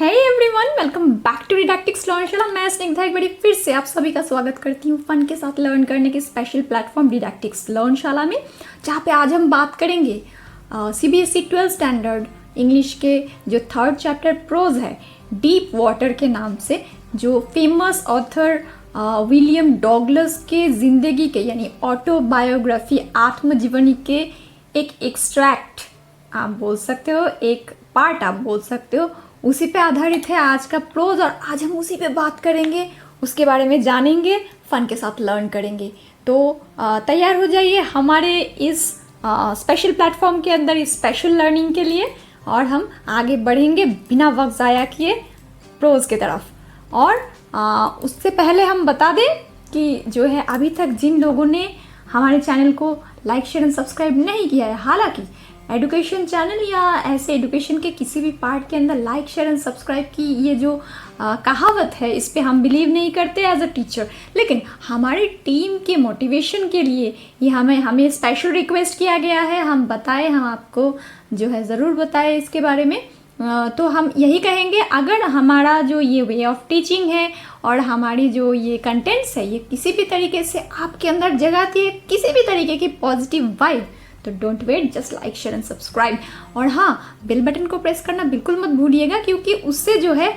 Hey everyone, welcome back to didactics Learnshala. मैं स्निग्धा एक बार फिर से आप सभी का स्वागत करती हूँ फन के साथ लर्न करने के स्पेशल प्लेटफॉर्म डिडैक्टिक्स लर्नशाला में, जहाँ पे आज हम बात करेंगे सीबीएसई 12th स्टैंडर्ड इंग्लिश के जो थर्ड चैप्टर प्रोज है डीप वाटर के नाम से, जो फेमस ऑथर विलियम डॉगलस के ज़िंदगी के यानी ऑटोबायोग्राफी आत्मजीवनी के एक एक्सट्रैक्ट आप बोल सकते हो, एक पार्ट आप बोल सकते हो, उसी पे आधारित है आज का प्रोज। और आज हम उसी पे बात करेंगे, उसके बारे में जानेंगे, फन के साथ लर्न करेंगे। तो तैयार हो जाइए हमारे इस स्पेशल प्लेटफॉर्म के अंदर इस स्पेशल लर्निंग के लिए, और हम आगे बढ़ेंगे बिना वक्त ज़ाया किए प्रोज की तरफ। और उससे पहले हम बता दें कि जो है अभी तक जिन लोगों ने हमारे चैनल को लाइक शेयर एंड सब्सक्राइब नहीं किया है, हालांकि एजुकेशन चैनल या ऐसे एजुकेशन के किसी भी पार्ट के अंदर लाइक शेयर एंड सब्सक्राइब की ये जो कहावत है, इस पे हम बिलीव नहीं करते एज अ टीचर, लेकिन हमारी टीम के मोटिवेशन के लिए ये हमें स्पेशल रिक्वेस्ट किया गया है। हम बताएं, हम आपको जो है ज़रूर बताएं इसके बारे में। तो हम यही कहेंगे, अगर हमारा जो ये वे ऑफ टीचिंग है और हमारी जो ये कंटेंट्स है, ये किसी भी तरीके से आपके अंदर जगाती है किसी भी तरीके की पॉजिटिव वाइब, तो don't wait, just like share and subscribe. और हाँ, बेल बटन को प्रेस करना बिल्कुल मत भूलिएगा, क्योंकि उससे जो है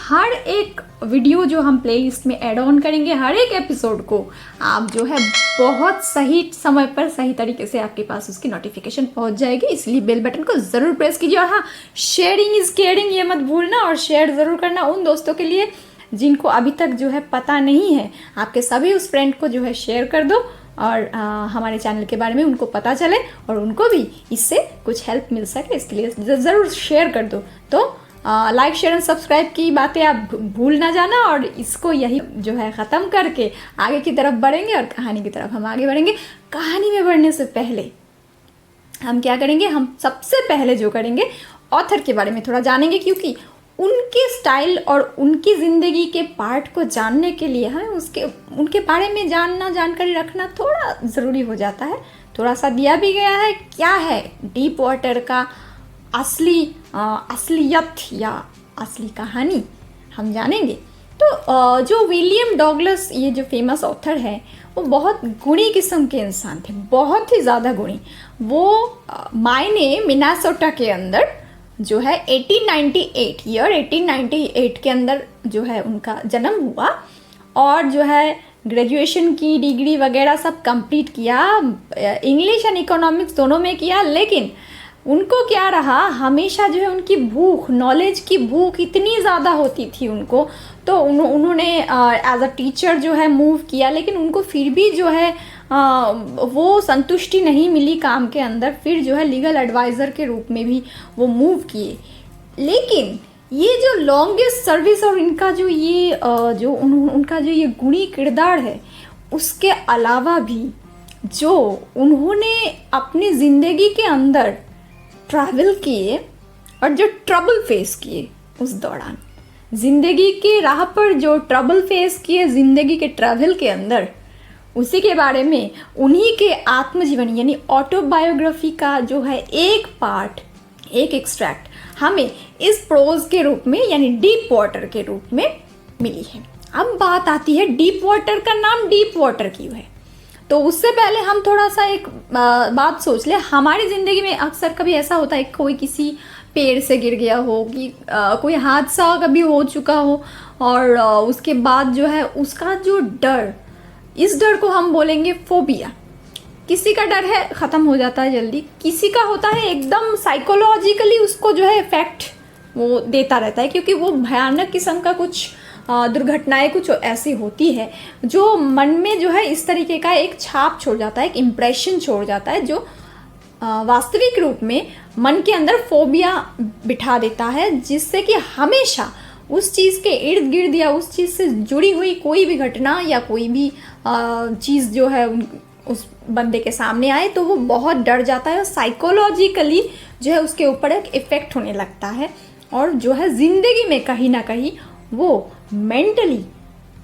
हर एक वीडियो जो हम प्लेलिस्ट में ऐड ऑन करेंगे, हर एक एपिसोड को आप जो है बहुत सही समय पर सही तरीके से आपके पास उसकी नोटिफिकेशन पहुंच जाएगी। इसलिए बेल बटन को ज़रूर प्रेस कीजिए। और हाँ, शेयरिंग इज़ केयरिंग, ये मत भूलना, और शेयर ज़रूर करना उन दोस्तों के लिए जिनको अभी तक जो है पता नहीं है। आपके सभी उस फ्रेंड को जो है शेयर कर दो, और हमारे चैनल के बारे में उनको पता चले और उनको भी इससे कुछ हेल्प मिल सके, इसके लिए ज़रूर शेयर कर दो। तो लाइक शेयर एंड सब्सक्राइब की बातें आप भूल ना जाना, और इसको यही जो है ख़त्म करके आगे की तरफ बढ़ेंगे और कहानी की तरफ हम आगे बढ़ेंगे। कहानी में बढ़ने से पहले हम क्या करेंगे, हम सबसे पहले जो करेंगे ऑथर के बारे में थोड़ा जानेंगे, क्योंकि उनके स्टाइल और उनकी ज़िंदगी के पार्ट को जानने के लिए हमें उनके बारे में जानकारी रखना थोड़ा ज़रूरी हो जाता है। थोड़ा सा दिया भी गया है, क्या है डीप वाटर का असलियत या असली कहानी हम जानेंगे। तो जो विलियम डॉगलस, ये जो फेमस ऑथर है, वो बहुत गुणी किस्म के इंसान थे, बहुत ही ज़्यादा गुणी। वो मायने मिनेसोटा के अंदर जो है 1898 के अंदर जो है उनका जन्म हुआ, और जो है ग्रेजुएशन की डिग्री वगैरह सब कंप्लीट किया, इंग्लिश एंड इकोनॉमिक्स दोनों में किया। लेकिन उनको क्या रहा, हमेशा जो है उनकी भूख, नॉलेज की भूख इतनी ज़्यादा होती थी उनको, तो उन्होंने एज अ टीचर जो है मूव किया, लेकिन उनको फिर भी जो है वो संतुष्टि नहीं मिली काम के अंदर। फिर जो है लीगल एडवाइज़र के रूप में भी वो मूव किए। लेकिन ये जो लॉन्गेस्ट सर्विस और इनका जो ये उनका जो ये गुणी किरदार है, उसके अलावा भी जो उन्होंने अपनी ज़िंदगी के अंदर ट्रैवल किए और जो ट्रबल फेस किए उस दौरान, ज़िंदगी के राह पर जो ट्रबल फेस किए ज़िंदगी के ट्रैवल के अंदर, उसी के बारे में उन्हीं के आत्मजीवनी यानी ऑटोबायोग्राफी का जो है एक पार्ट, एक एक्सट्रैक्ट हमें इस प्रोज के रूप में यानी डीप वाटर के रूप में मिली है। अब बात आती है डीप वाटर का नाम डीप वाटर क्यों है। तो उससे पहले हम थोड़ा सा एक बात सोच ले। हमारी ज़िंदगी में अक्सर कभी ऐसा होता है, कोई किसी पेड़ से गिर गया हो, कि कोई हादसा कभी हो चुका हो, और उसके बाद जो है उसका जो डर, इस डर को हम बोलेंगे फोबिया। किसी का डर है ख़त्म हो जाता है जल्दी, किसी का होता है एकदम साइकोलॉजिकली उसको जो है इफेक्ट वो देता रहता है, क्योंकि वो भयानक किस्म का कुछ दुर्घटनाएं कुछ ऐसी होती है जो मन में जो है इस तरीके का एक छाप छोड़ जाता है, एक इम्प्रेशन छोड़ जाता है, जो वास्तविक रूप में मन के अंदर फोबिया बिठा देता है, जिससे कि हमेशा उस चीज़ के इर्द गिर्द या उस चीज़ से जुड़ी हुई कोई भी घटना या कोई भी चीज़ जो है उस बंदे के सामने आए तो वो बहुत डर जाता है, और साइकोलॉजिकली जो है उसके ऊपर एक इफ़ेक्ट होने लगता है, और जो है ज़िंदगी में कहीं ना कहीं वो मेंटली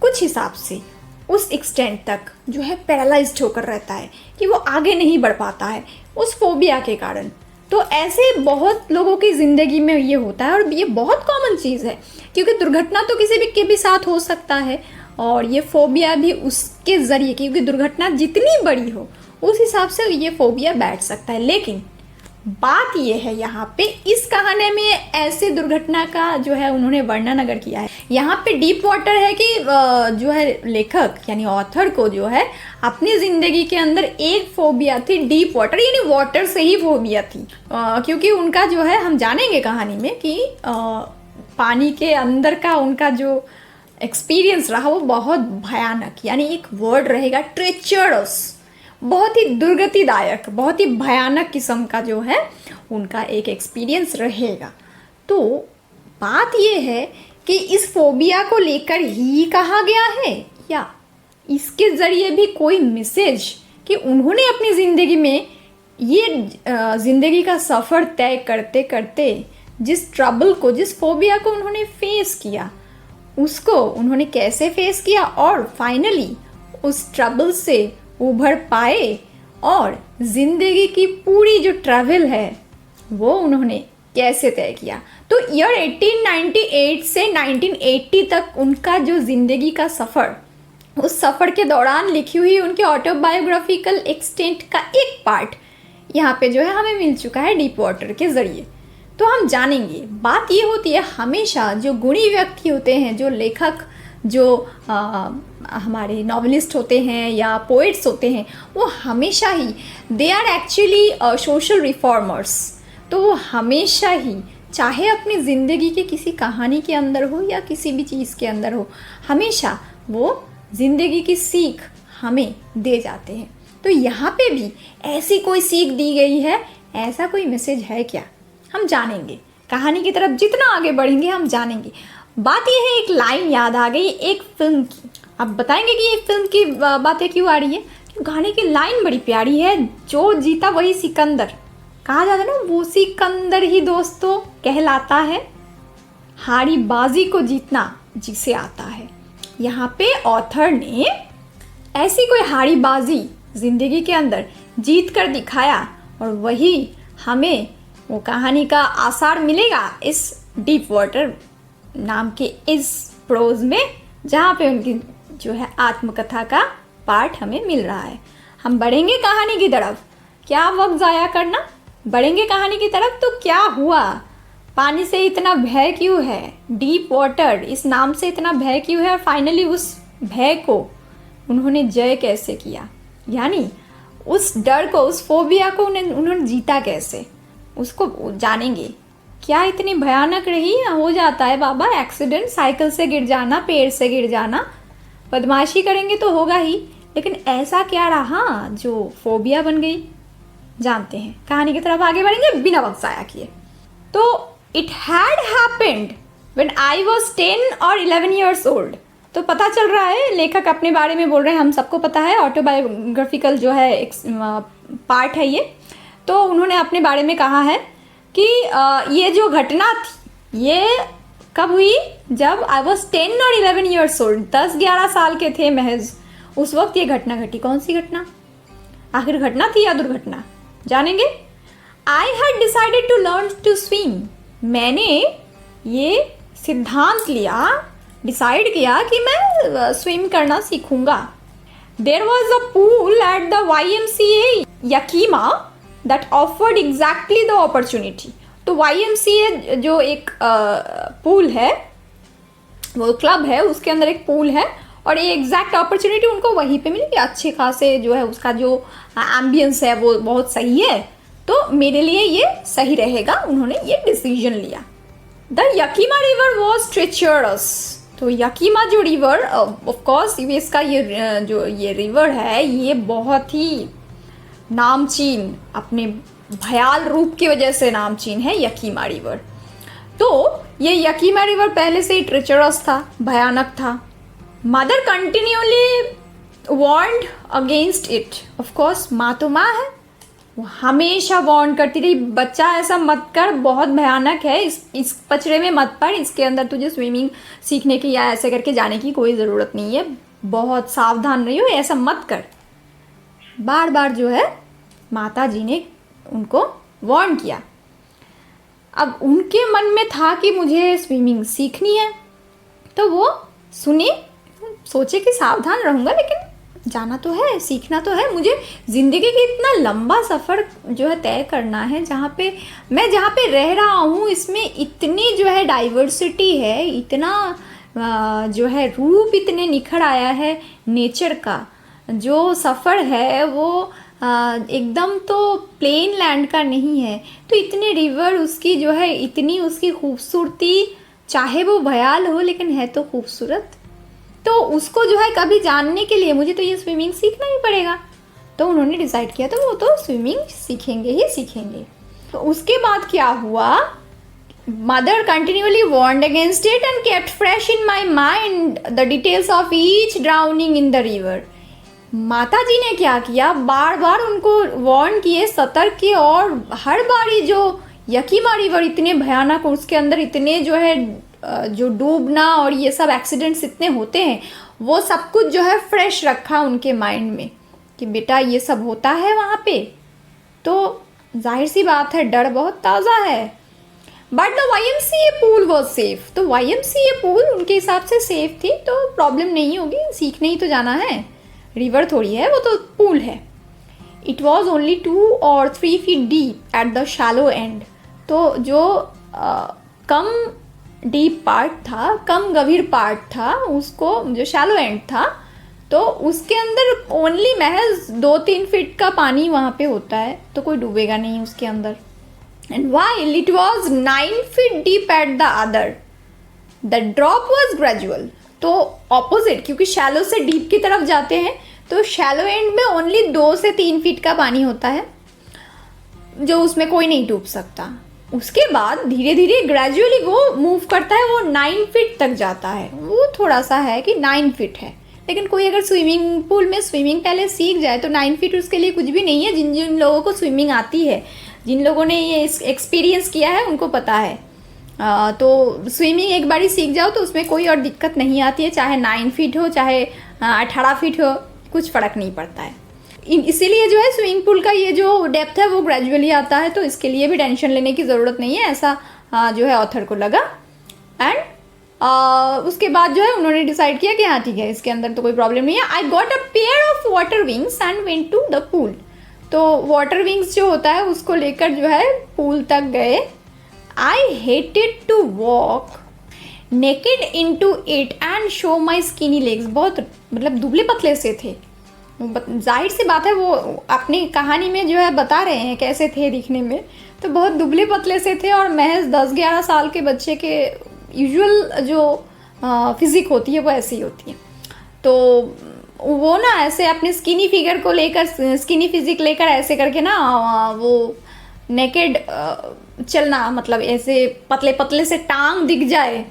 कुछ हिसाब से उस एक्सटेंट तक जो है पैरालाइज्ड होकर रहता है कि वो आगे नहीं बढ़ पाता है उस फोबिया के कारण। तो ऐसे बहुत लोगों की ज़िंदगी में ये होता है और ये बहुत कॉमन चीज़ है, क्योंकि दुर्घटना तो किसी भी के भी साथ हो सकता है और ये फोबिया भी उसके ज़रिए, क्योंकि दुर्घटना जितनी बड़ी हो उस हिसाब से ये फोबिया बैठ सकता है। लेकिन बात ये है यहाँ पे इस कहानी में ऐसे दुर्घटना का जो है उन्होंने वर्णन अगर किया है, यहाँ पे डीप वाटर है कि जो है लेखक यानी ऑथर को जो है अपनी ज़िंदगी के अंदर एक फोबिया थी, डीप वाटर यानी वाटर से ही फोबिया थी। क्योंकि उनका जो है हम जानेंगे कहानी में कि पानी के अंदर का उनका जो एक्सपीरियंस रहा वो बहुत भयानक, यानी एक वर्ड रहेगा ट्रेचरस, बहुत ही दुर्गतिदायक, बहुत ही भयानक किस्म का जो है उनका एक एक्सपीरियंस रहेगा। तो बात ये है कि इस फोबिया को लेकर ही कहा गया है या इसके ज़रिए भी कोई मैसेज कि उन्होंने अपनी ज़िंदगी में ये ज़िंदगी का सफ़र तय करते करते जिस ट्रबल को, जिस फोबिया को उन्होंने फेस किया, उसको उन्होंने कैसे फेस किया और फाइनली उस ट्रबल से उभर पाए और ज़िंदगी की पूरी जो ट्रैवल है वो उन्होंने कैसे तय किया। तो ईयर 1898 से 1980 तक उनका जो ज़िंदगी का सफ़र, उस सफ़र के दौरान लिखी हुई उनके ऑटोबायोग्राफिकल एक्सटेंट का एक पार्ट यहाँ पे जो है हमें मिल चुका है डीप वाटर के ज़रिए। तो हम जानेंगे, बात ये होती है हमेशा जो गुणी व्यक्ति होते हैं, जो लेखक, जो हमारे नॉवलिस्ट होते हैं या पोइट्स होते हैं, वो हमेशा ही they are actually social reformers. तो वो हमेशा ही चाहे अपनी ज़िंदगी की किसी कहानी के अंदर हो या किसी भी चीज़ के अंदर हो, हमेशा वो ज़िंदगी की सीख हमें दे जाते हैं। तो यहाँ पे भी ऐसी कोई सीख दी गई है, ऐसा कोई मैसेज है क्या, हम जानेंगे। कहानी की तरफ जितना आगे बढ़ेंगे हम जानेंगे। बात यह है, एक लाइन याद आ गई एक फिल्म की, अब बताएंगे कि ये फिल्म की बातें क्यों आ रही है। गाने की लाइन बड़ी प्यारी है, जो जीता वही सिकंदर, कहा जाता है ना, वो सिकंदर ही दोस्तों कहलाता है, हारी बाजी को जीतना जिसे आता है। यहाँ पे ऑथर ने ऐसी कोई हारी बाजी जिंदगी के अंदर जीत कर दिखाया और वही हमें वो कहानी का आसार मिलेगा इस डीप वाटर नाम के इस प्रोज में, जहाँ पे उनकी जो है आत्मकथा का पार्ट हमें मिल रहा है। हम बढ़ेंगे कहानी की तरफ, क्या वक्त ज़ाया करना, बढ़ेंगे कहानी की तरफ। तो क्या हुआ, पानी से इतना भय क्यों है, डीप वाटर इस नाम से इतना भय क्यों है, और फाइनली उस भय को उन्होंने जय कैसे किया, यानी उस डर को, उस फोबिया को उन्होंने जीता कैसे, उसको जानेंगे। क्या इतनी भयानक रही, हो जाता है बाबा एक्सीडेंट, साइकिल से गिर जाना, पेड़ से गिर जाना, बदमाशी करेंगे तो होगा ही, लेकिन ऐसा क्या रहा जो फोबिया बन गई, जानते हैं। कहानी की तरफ आगे बढ़ेंगे बिना वक्त ज़ाया किए। तो it had happened when I was 10 और 11 ईयर्स ओल्ड। तो पता चल रहा है लेखक अपने बारे में बोल रहे हैं, हम सबको पता है ऑटोबायोग्राफिकल जो है एक पार्ट है ये। तो उन्होंने अपने बारे में कहा है कि ये जो घटना थी ये कब हुई, जब आई वॉज 10 और 11 ईयर्स ओल्ड, 10-11 साल के थे महज, उस वक्त ये घटना घटी। कौन सी घटना, आखिर घटना थी या दुर्घटना, जानेंगे। I had decided to learn to swim, मैंने ये सिद्धांत लिया, डिसाइड किया कि मैं स्विम करना सीखूंगा। There was a pool at the YMCA Yakima that offered exactly the opportunity. तो YMCA जो एक पूल है, वो क्लब है, उसके अंदर एक पूल है और ये एग्जैक्ट अपॉर्चुनिटी उनको वहीं पे मिली। अच्छे खासे जो है उसका जो एम्बियंस है वो बहुत सही है, तो मेरे लिए ये सही रहेगा, उन्होंने ये डिसीजन लिया। The Yakima river was treacherous. तो यकीमा जो रिवर, ऑफ कोर्स इसका ये जो ये रिवर है ये बहुत ही नामचीन, अपने भयाल रूप की वजह से नामचीन है यकीमा रिवर। तो ये यकीमा रिवर पहले से ही ट्रेचरस था, भयानक था। Mother continuously warned against it. Of course माँ तो माँ है, वो हमेशा वार्न करती रही, बच्चा ऐसा मत कर, बहुत भयानक है, इस पचड़े में मत पड़, इसके अंदर तुझे स्विमिंग सीखने की या ऐसे करके जाने की कोई ज़रूरत नहीं है, बहुत सावधान रहियो, ऐसा मत कर। बार बार जो है माता जी ने उनको वार्न किया। अब उनके मन में था कि मुझे स्विमिंग सीखनी है, तो वो सुने, सोचे कि सावधान रहूँगा, लेकिन जाना तो है, सीखना तो है, मुझे ज़िंदगी की इतना लंबा सफ़र जो है तय करना है, जहाँ पे रह रहा हूँ इसमें इतनी जो है डाइवर्सिटी है, इतना जो है रूप इतने निखर आया है नेचर का। जो सफ़र है वो एकदम तो प्लेन लैंड का नहीं है, तो इतने रिवर उसकी जो है, इतनी उसकी खूबसूरती, चाहे वो भयाल हो लेकिन है तो खूबसूरत, तो उसको जो है कभी जानने के लिए मुझे तो ये स्विमिंग सीखना ही पड़ेगा। तो उन्होंने डिसाइड किया तो वो तो स्विमिंग सीखेंगे ही सीखेंगे। तो उसके बाद क्या हुआ, mother continuously warned against it and kept fresh in my mind the details of each drowning in the river. माता जी ने क्या किया, बार बार उनको वार्न किए, सतर्क किए, और हर बारी जो यकीमा रिवर इतने भयानक, उसके अंदर इतने जो है जो डूबना और ये सब एक्सीडेंट्स इतने होते हैं, वो सब कुछ जो है फ्रेश रखा उनके माइंड में कि बेटा ये सब होता है वहाँ पे। तो जाहिर सी बात है डर बहुत ताज़ा है। But the YMCA pool was safe. तो YMCA पूल उनके हिसाब से सेफ थी, तो प्रॉब्लम नहीं होगी, सीखने ही तो जाना है, रिवर थोड़ी है, वो तो पूल है। It was only 2 or 3 feet deep at the shallow and. तो जो कम डीप पार्ट था, कम गंभीर पार्ट था, उसको जो शैलो एंड था, तो उसके अंदर ओनली महज 2-3 फीट का पानी वहाँ पे होता है, तो कोई डूबेगा नहीं उसके अंदर। And while it was 9 feet deep at the other, the drop was gradual. तो ऑपोजिट, क्योंकि शैलो से डीप की तरफ जाते हैं, तो शैलो एंड में ओनली 2 से 3 फीट का पानी होता है, जो उसमें कोई नहीं डूब सकता। उसके बाद धीरे धीरे ग्रेजुअली वो मूव करता है, वो 9 फीट तक जाता है। वो थोड़ा सा है कि 9 फीट है, लेकिन कोई अगर स्विमिंग पूल में स्विमिंग पहले सीख जाए तो 9 फीट उसके लिए कुछ भी नहीं है। जिन जिन लोगों को स्विमिंग आती है, जिन लोगों ने ये एक्सपीरियंस किया है, उनको पता है। तो स्विमिंग एक बार ही सीख जाओ तो उसमें कोई और दिक्कत नहीं आती है, चाहे 9 फीट हो, चाहे 18 फीट हो, कुछ फ़र्क नहीं पड़ता है। इसीलिए जो है स्विमिंग पूल का ये जो डेप्थ है वो ग्रेजुअली आता है, तो इसके लिए भी टेंशन लेने की ज़रूरत नहीं है, ऐसा जो है ऑथर को लगा। एंड उसके बाद जो है उन्होंने डिसाइड किया कि हाँ ठीक है, इसके अंदर तो कोई प्रॉब्लम नहीं है। I got a pair of water wings and went to the pool. तो वाटर विंग्स जो होता है उसको लेकर जो है पूल तक गए। I hated to walk naked into it and show my skinny legs. बहुत मतलब दुबले पतले से थे, जाहिर सी बात है वो अपनी कहानी में जो है बता रहे हैं कैसे थे दिखने में, तो बहुत दुबले पतले से थे, और महज 10-11 साल के बच्चे के यूजुअल जो फिज़िक होती है वो ऐसी होती है। तो वो ना ऐसे अपने स्किनी फिगर को लेकर, स्किनी फिजिक लेकर ऐसे करके ना वो नेकेड चलना, मतलब ऐसे पतले पतले से टांग दिख जाए,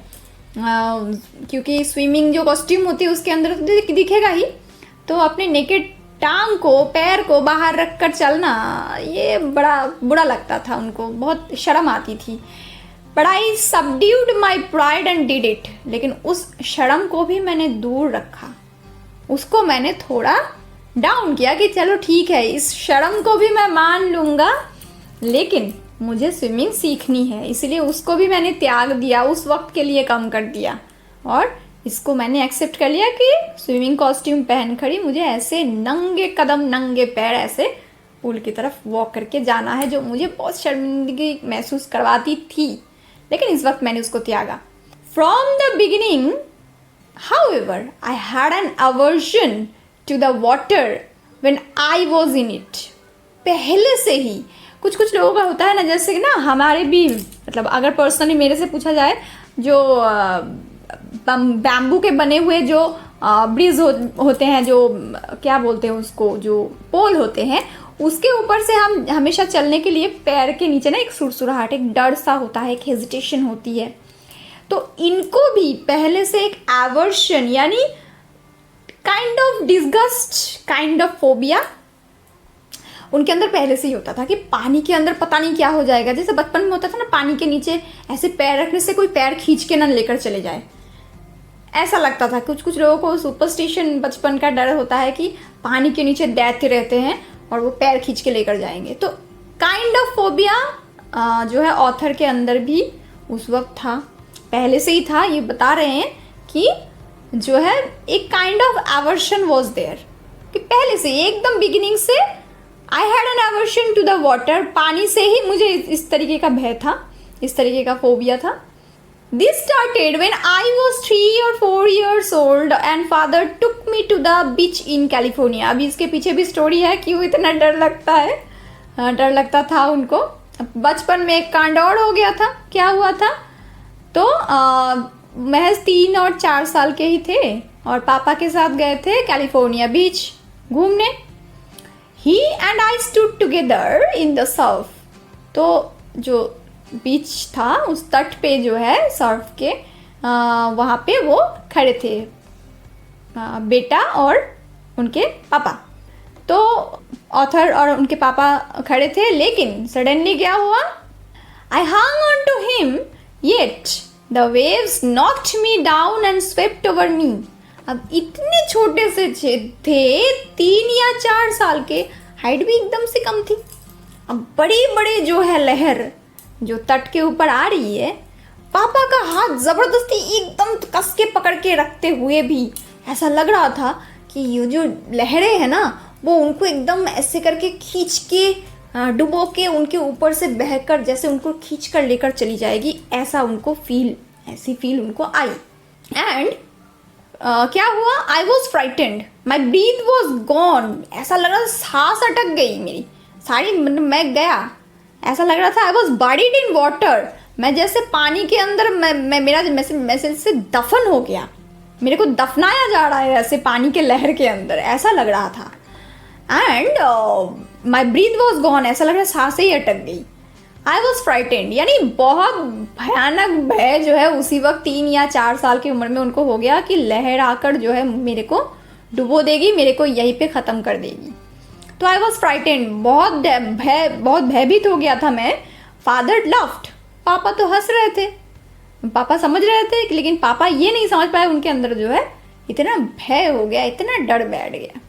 क्योंकि स्विमिंग जो कॉस्ट्यूम होती है उसके अंदर तो दिखेगा ही, तो अपने नेकेड टांग को, पैर को बाहर रख कर चलना, ये बड़ा बुरा लगता था उनको, बहुत शर्म आती थी। But I subdued my pride and did it. लेकिन उस शर्म को भी मैंने दूर रखा, उसको मैंने थोड़ा डाउन किया कि चलो ठीक है, इस शर्म को भी मैं मान लूँगा, लेकिन मुझे स्विमिंग सीखनी है, इसलिए उसको भी मैंने त्याग दिया, उस वक्त के लिए कम कर दिया, और इसको मैंने एक्सेप्ट कर लिया कि स्विमिंग कॉस्ट्यूम पहन खड़ी मुझे ऐसे नंगे कदम, नंगे पैर ऐसे पूल की तरफ वॉक करके जाना है, जो मुझे बहुत शर्मिंदगी महसूस करवाती थी, लेकिन इस वक्त मैंने उसको त्यागा। From the beginning however I had an aversion to the water when I was in it। पहले से ही कुछ लोगों का होता है ना, जैसे कि ना हमारे भी, मतलब अगर पर्सनली मेरे से पूछा जाए, जो बैम्बू के बने हुए जो ब्रिज होते हैं, जो क्या बोलते हैं उसको, जो पोल होते हैं, उसके ऊपर से हम हमेशा चलने के लिए पैर के नीचे ना एक सुरसुराहट, एक डर सा होता है, एक हेजिटेशन होती है। तो इनको भी पहले से एक एवर्शन, यानी kind of disgust, kind of phobia उनके अंदर पहले से ही होता था कि पानी के अंदर पता नहीं क्या हो जाएगा। जैसे बचपन में होता था ना, पानी के नीचे ऐसे पैर रखने से कोई पैर खींच के ना लेकर चले जाए, ऐसा लगता था। कुछ लोगों को सुपरस्टिशन, बचपन का डर होता है कि पानी के नीचे दैत्य रहते हैं और वो पैर खींच के लेकर जाएंगे। तो काइंड ऑफ फोबिया जो है ऑथर के अंदर भी उस वक्त था, पहले से ही था। ये बता रहे हैं कि जो है एक kind of aversion was there, कि पहले से एकदम बिगिनिंग से I had an aversion to the water, पानी से ही मुझे इस तरीके का भय था, इस तरीके का फोबिया था। This started when I was 3 or 4 years old and father took me to the beach in California. अभी इसके पीछे भी स्टोरी है, क्यों इतना डर लगता है, डर लगता था उनको। बचपन में एक कांड और हो गया था। क्या हुआ था, तो महज 3 और 4 साल के ही थे और पापा के साथ गए थे कैलिफोर्निया बीच घूमने। He and I stood together in the surf. तो जो बीच था उस तट पे जो है सर्फ के वहाँ पे वो खड़े थे, बेटा और उनके पापा। तो ऑथर और उनके पापा खड़े थे, लेकिन सडनली क्या हुआ, I hung on to him yet the waves knocked me down and swept over me. अब इतने छोटे से थे, 3 या 4 साल के, हाइट भी एकदम से कम थी। अब बड़े बड़े जो है लहर जो तट के ऊपर आ रही है, पापा का हाथ जबरदस्ती एकदम कस के पकड़ के रखते हुए भी ऐसा लग रहा था कि ये जो लहरें हैं ना वो उनको एकदम ऐसे करके खींच के डुबो के उनके ऊपर से बहकर जैसे उनको खींच कर लेकर चली जाएगी, ऐसा उनको ऐसी फील उनको आई। एंड क्या हुआ, I was frightened, my breath was gone. ऐसा लग रहा था सांस अटक गई मेरी सारी, मैं गया, ऐसा लग रहा था। I was bodied in water, मैं जैसे पानी के अंदर मेरा मैसेज से दफन हो गया, मेरे को दफनाया जा रहा है ऐसे पानी के लहर के अंदर, ऐसा लग रहा था। And my breath was gone, ऐसा लग रहा है सांसें ही अटक गई। आई वॉज फ्राइटेंड, यानी बहुत भयानक भय जो है उसी वक्त 3 या 4 साल की उम्र में उनको हो गया कि लहर आकर जो है मेरे को डुबो देगी, मेरे को यहीं पे ख़त्म कर देगी। तो आई वॉज फ्राइटेंड, बहुत भयभीत हो गया था मैं। फादर लफ्ट, पापा तो हंस रहे थे, पापा समझ रहे थे, लेकिन पापा ये नहीं समझ पाए उनके अंदर जो है इतना भय हो गया, इतना डर बैठ गया।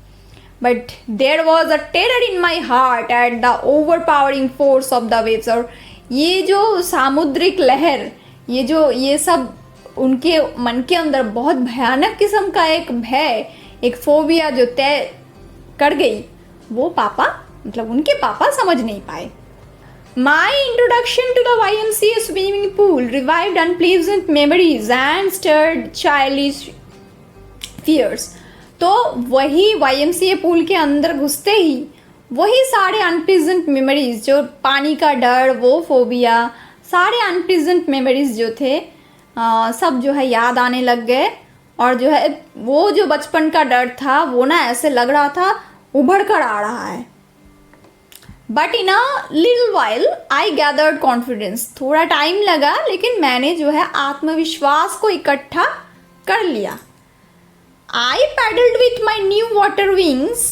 But there was a terror in my heart at the overpowering force of the waves. और ये जो सामुद्रिक लहर, ये सब उनके मन के अंदर बहुत भयानक किस्म का एक भय, एक फोबिया जो तय कर गई, वो पापा मतलब उनके पापा समझ नहीं पाए। My introduction to the YMCA swimming pool revived unpleasant memories and stirred childish fears. तो वही YMCA पूल के अंदर घुसते ही वही सारे अनप्लीजेंट मेमोरीज, जो पानी का डर, वो फोबिया, सारे अनप्लीजेंट मेमोरीज जो थे सब जो है याद आने लग गए। और जो है वो जो बचपन का डर था वो ना ऐसे लग रहा था उभर कर आ रहा है। But in a little while I gathered confidence, थोड़ा टाइम लगा लेकिन मैंने जो है आत्मविश्वास को इकट्ठा कर लिया। I paddled with my new water wings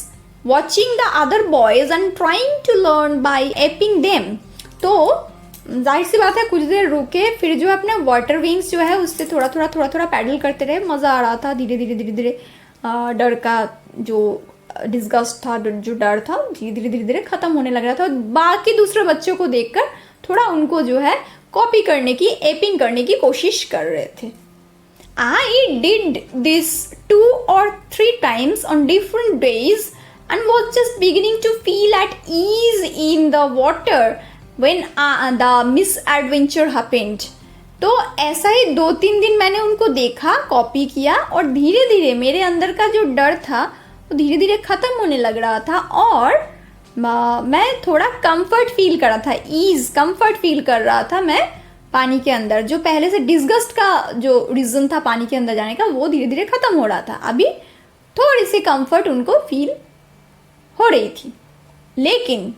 watching the other boys and trying to learn by aping them. तो जाहिर सी बात है कुछ देर रुके, फिर जो है अपने वाटर विंग्स जो है उससे थोड़ा थोड़ा पैडल करते रहे। मज़ा आ रहा था, धीरे धीरे डर का जो डिस्गस्ट था, जो डर था, धीरे धीरे ख़त्म होने लग रहा था। बाकी दूसरे बच्चों को देखकर थोड़ा उनको जो है कॉपी करने की, एपिंग करने की कोशिश कर रहे थे। I did this 2 or 3 times on different days and was just beginning to feel at ease in the water when the misadventure happened. तो ऐसा ही 2-3 दिन मैंने उनको देखा, कॉपी किया और धीरे धीरे मेरे अंदर का जो डर था वो धीरे धीरे ख़त्म होने लग रहा था और मैं थोड़ा कंफर्ट फील कर रहा था, कंफर्ट फील कर रहा था मैं पानी के अंदर। जो पहले से डिस्गस्ट का जो रीज़न था पानी के अंदर जाने का वो धीरे धीरे ख़त्म हो रहा था। अभी थोड़ी सी कंफर्ट उनको फील हो रही थी। लेकिन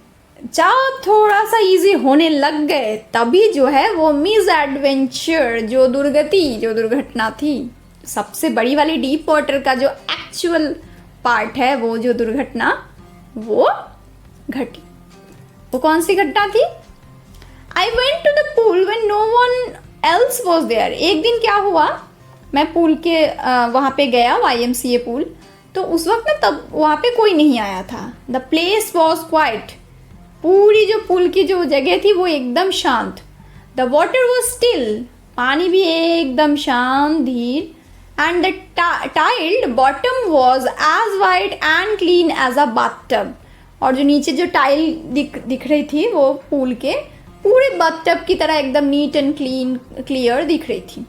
जब थोड़ा सा इजी होने लग गए तभी जो है वो मिस एडवेंचर, जो दुर्घटना थी, सबसे बड़ी वाली डीप वाटर का जो एक्चुअल पार्ट है, वो जो दुर्घटना वो घटी। वो कौन सी घटना थी? I went to the pool when no one else was there. एक दिन क्या हुआ, मैं पूल के वहाँ पे गया, YMCA पूल, तो उस वक्त ना तब वहाँ पे कोई नहीं आया था। द प्लेस वॉज क्वाइट, पूरी जो पुल की जो जगह थी वो एकदम शांत। द वॉटर वॉज स्टिल, पानी भी एकदम शांत धीर। And the tiled bottom was as white and clean as a bathtub, और जो नीचे जो टाइल दिख रही थी वो पूल के पूरे बाथटब की तरह एकदम नीट एंड क्लियर दिख रही थी।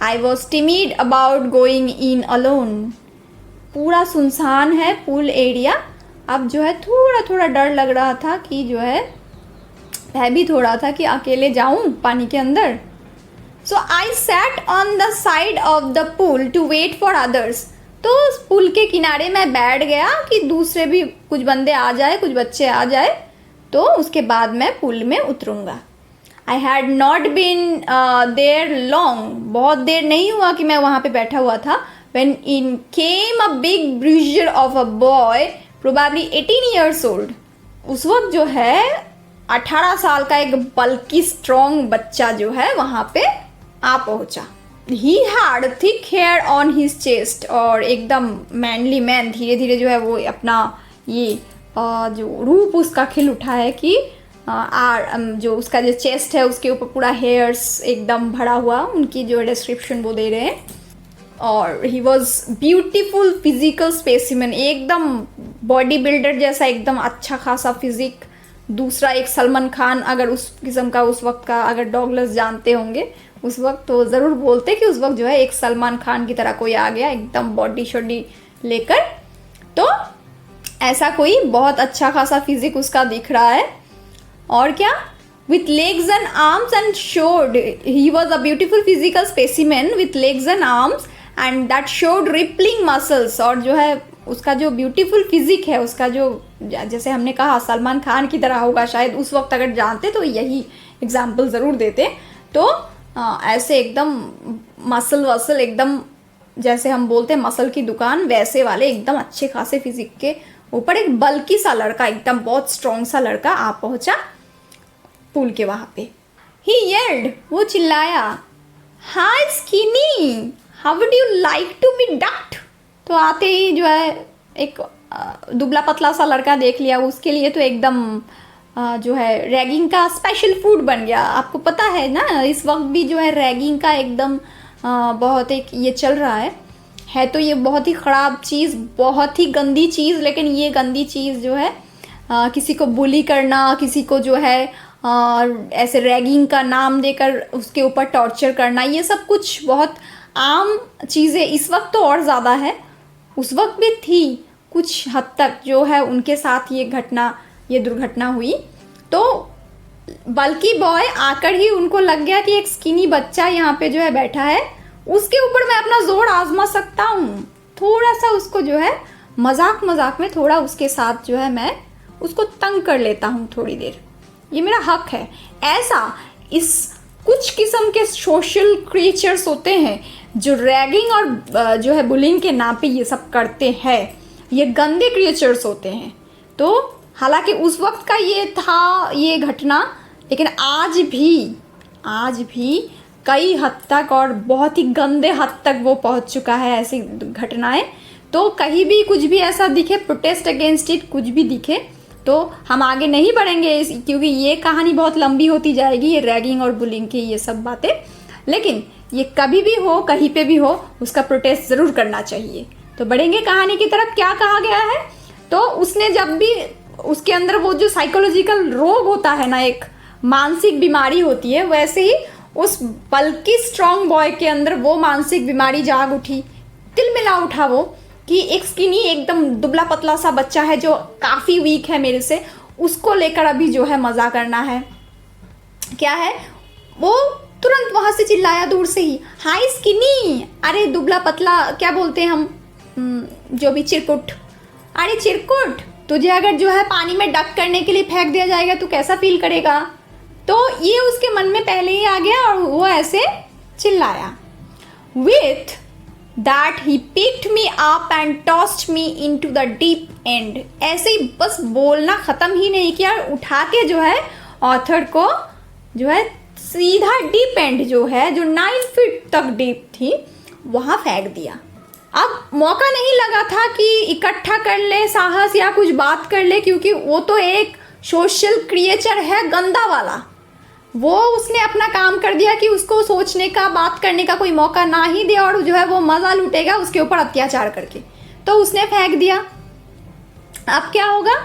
I was timid about going in alone, पूरा सुनसान है पूल एरिया। अब जो है थोड़ा थोड़ा डर लग रहा था कि जो है भय हो रहा था कि अकेले जाऊं पानी के अंदर। So I sat on the side of the pool to wait for others, तो उस पुल के किनारे मैं बैठ गया कि दूसरे भी कुछ बंदे आ जाए, कुछ बच्चे आ जाए, तो उसके बाद मैं पुल में उतरूँगा। I had not been there long, बहुत देर नहीं हुआ कि मैं वहाँ पे बैठा हुआ था। When in came a big bruiser of a boy probably 18 years old, उस वक्त जो है 18 साल का एक बल्कि स्ट्रॉन्ग बच्चा जो है वहाँ पे आ पहुँचा। He had thick hair on his chest, और एकदम मैनली मैन धीरे धीरे जो है वो अपना ये जो रूप उसका खिल उठा है कि जो उसका जो चेस्ट है उसके ऊपर पूरा हेयर्स एकदम भरा हुआ, उनकी जो डिस्क्रिप्शन वो दे रहे हैं। और he was beautiful physical specimen, एकदम बॉडी बिल्डर जैसा एकदम अच्छा खासा फिजिक। दूसरा एक सलमान खान, अगर उस किस्म का उस वक्त का अगर डॉगलस जानते होंगे उस वक्त, तो ज़रूर बोलते कि उस वक्त जो है एक सलमान खान की तरह कोई आ गया एकदम बॉडी शॉडी लेकर। तो ऐसा कोई बहुत अच्छा खासा फिजिक उसका दिख रहा है। और क्या, with legs and arms and showed, he was a beautiful physical specimen with legs and arms and that showed rippling muscles, और जो है उसका जो ब्यूटीफुल फिजिक है उसका जो, जैसे हमने कहा सलमान खान की तरह होगा शायद उस वक्त, अगर जानते तो यही एग्जाम्पल ज़रूर देते। तो ऐसे एकदम मसल वसल एकदम जैसे हम बोलते हैं मसल की दुकान, वैसे वाले एकदम अच्छे खासे फिजिक के ऊपर एक बल्कि सा लड़का, एकदम बहुत स्ट्रॉन्ग सा लड़का आ पहुंचा पुल के वहाँ पे। ही येल्ड, वो चिल्लाया, hi skinny, how would you like to be ducked. तो आते ही जो है एक दुबला पतला सा लड़का देख लिया, उसके लिए तो एकदम जो है रैगिंग का स्पेशल फूड बन गया। आपको पता है ना इस वक्त भी जो है रैगिंग का एकदम बहुत एक ये चल रहा है तो ये बहुत ही ख़राब चीज़, बहुत ही गंदी चीज़। लेकिन ये गंदी चीज़ जो है किसी को बुली करना, किसी को जो है ऐसे रैगिंग का नाम देकर उसके ऊपर टॉर्चर करना, ये सब कुछ बहुत आम चीज़ें इस वक्त तो और ज़्यादा है, उस वक्त भी थी कुछ हद तक जो है उनके साथ ये दुर्घटना हुई। तो बल्कि बॉय आकर ही उनको लग गया कि एक स्किनी बच्चा यहाँ पे जो है बैठा है, उसके ऊपर मैं अपना जोर आजमा सकता हूँ। थोड़ा सा उसको जो है मजाक में थोड़ा उसके साथ जो है मैं उसको तंग कर लेता हूँ थोड़ी देर, ये मेरा हक है। ऐसा इस कुछ किस्म के सोशल क्रिएचर्स होते हैं जो रैगिंग और जो है बुलिंग के नाम पे ये सब करते हैं, ये गंदे क्रिएचर्स होते हैं। तो हालांकि उस वक्त का ये था ये घटना, लेकिन आज भी कई हद तक और बहुत ही गंदे हद तक वो पहुंच चुका है ऐसी घटनाएं। तो कहीं भी कुछ भी ऐसा दिखे, प्रोटेस्ट अगेंस्ट इट कुछ भी दिखे, तो हम आगे नहीं बढ़ेंगे क्योंकि ये कहानी बहुत लंबी होती जाएगी, ये रैगिंग और बुलिंग की ये सब बातें। लेकिन ये कभी भी हो, कहीं पे भी हो, उसका प्रोटेस्ट ज़रूर करना चाहिए। तो बढ़ेंगे कहानी की तरफ। क्या कहा गया है, तो उसने जब भी उसके अंदर वो जो साइकोलॉजिकल रोग होता है ना, एक मानसिक बीमारी होती है, वैसे ही उस बल्कि स्ट्रॉन्ग बॉय के अंदर वो मानसिक बीमारी जाग उठी, तिलमिला उठा वो कि एक स्किनी एकदम दुबला पतला सा बच्चा है जो काफ़ी वीक है मेरे से, उसको लेकर अभी जो है मज़ा करना है। क्या है, वो तुरंत वहाँ से चिल्लाया दूर से ही, हाय स्किनी, अरे दुबला पतला क्या बोलते हैं हम, जो भी चिरकुट, अरे चिरकुट, तुझे अगर जो है पानी में डक करने के लिए फेंक दिया जाएगा तो कैसा फील करेगा। तो ये उसके मन में पहले ही आ गया और वो ऐसे चिल्लाया। With that he picked me up and tossed me into the deep and. ऐसे ही बस बोलना ख़त्म ही नहीं किया, उठा के जो है ऑथर को जो है सीधा डीप एंड जो है जो 9 फीट तक डीप थी वहाँ फेंक दिया। अब मौका नहीं लगा था कि इकट्ठा कर ले साहस या कुछ बात कर ले, क्योंकि वो तो एक सोशल क्रिएचर है गंदा वाला, वो उसने अपना काम कर दिया कि उसको सोचने का, बात करने का कोई मौका ना ही दे और जो है वो मज़ा लूटेगा उसके ऊपर अत्याचार करके, तो उसने फेंक दिया। अब क्या होगा,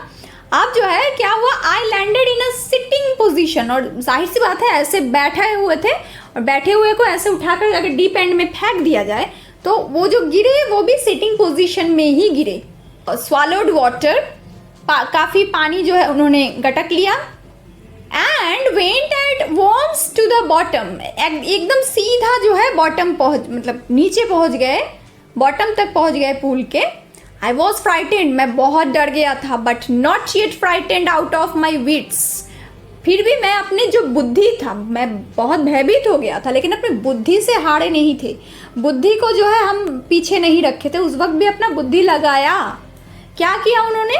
अब जो है क्या हुआ, I landed in a sitting position, और जाहिर सी बात है ऐसे बैठे हुए थे और बैठे हुए को ऐसे उठाकर अगर डीप एंड में फेंक दिया जाए तो वो जो गिरे वो भी सिटिंग पोजीशन में ही गिरे। स्वालोड वाटर, काफ़ी पानी जो है उन्होंने गटक लिया। And went at once to the bottom, एकदम सीधा जो है बॉटम पहुँच, मतलब नीचे पहुँच गए, बॉटम तक पहुँच गए पूल के। आई वॉज फ्राइटेंड, मैं बहुत डर गया था, but not yet frightened out of my wits, फिर भी मैं अपने जो बुद्धि था, मैं बहुत भयभीत हो गया था लेकिन अपनी बुद्धि से हारे नहीं थे। बुद्धि को जो है हम पीछे नहीं रखे थे, उस वक्त भी अपना बुद्धि लगाया। क्या किया उन्होंने,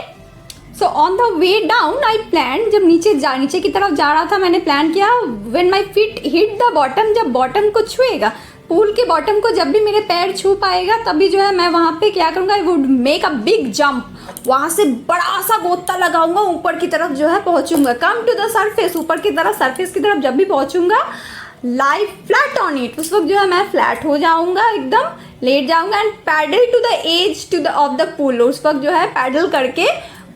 so on the way down I plan, जब नीचे की तरफ जा रहा था मैंने प्लान किया, when my feet hit the bottom, जब बॉटम को छुएगा, पूल के बॉटम को जब भी मेरे पैर छू पाएगा तभी जो है मैं वहाँ पे क्या करूँगा, I would make a big jump, वहाँ से बड़ा सा गोता लगाऊंगा, ऊपर की तरफ जो है पहुँचूंगा, कम टू द सरफेस, ऊपर की तरफ, सरफेस की तरफ जब भी पहुँचूंगा, लाई फ्लैट ऑन इट, उस वक्त जो है मैं फ्लैट हो जाऊंगा, एकदम लेट जाऊंगा, and paddle to the edge to the of the pool, उस वक्त जो है पैडल करके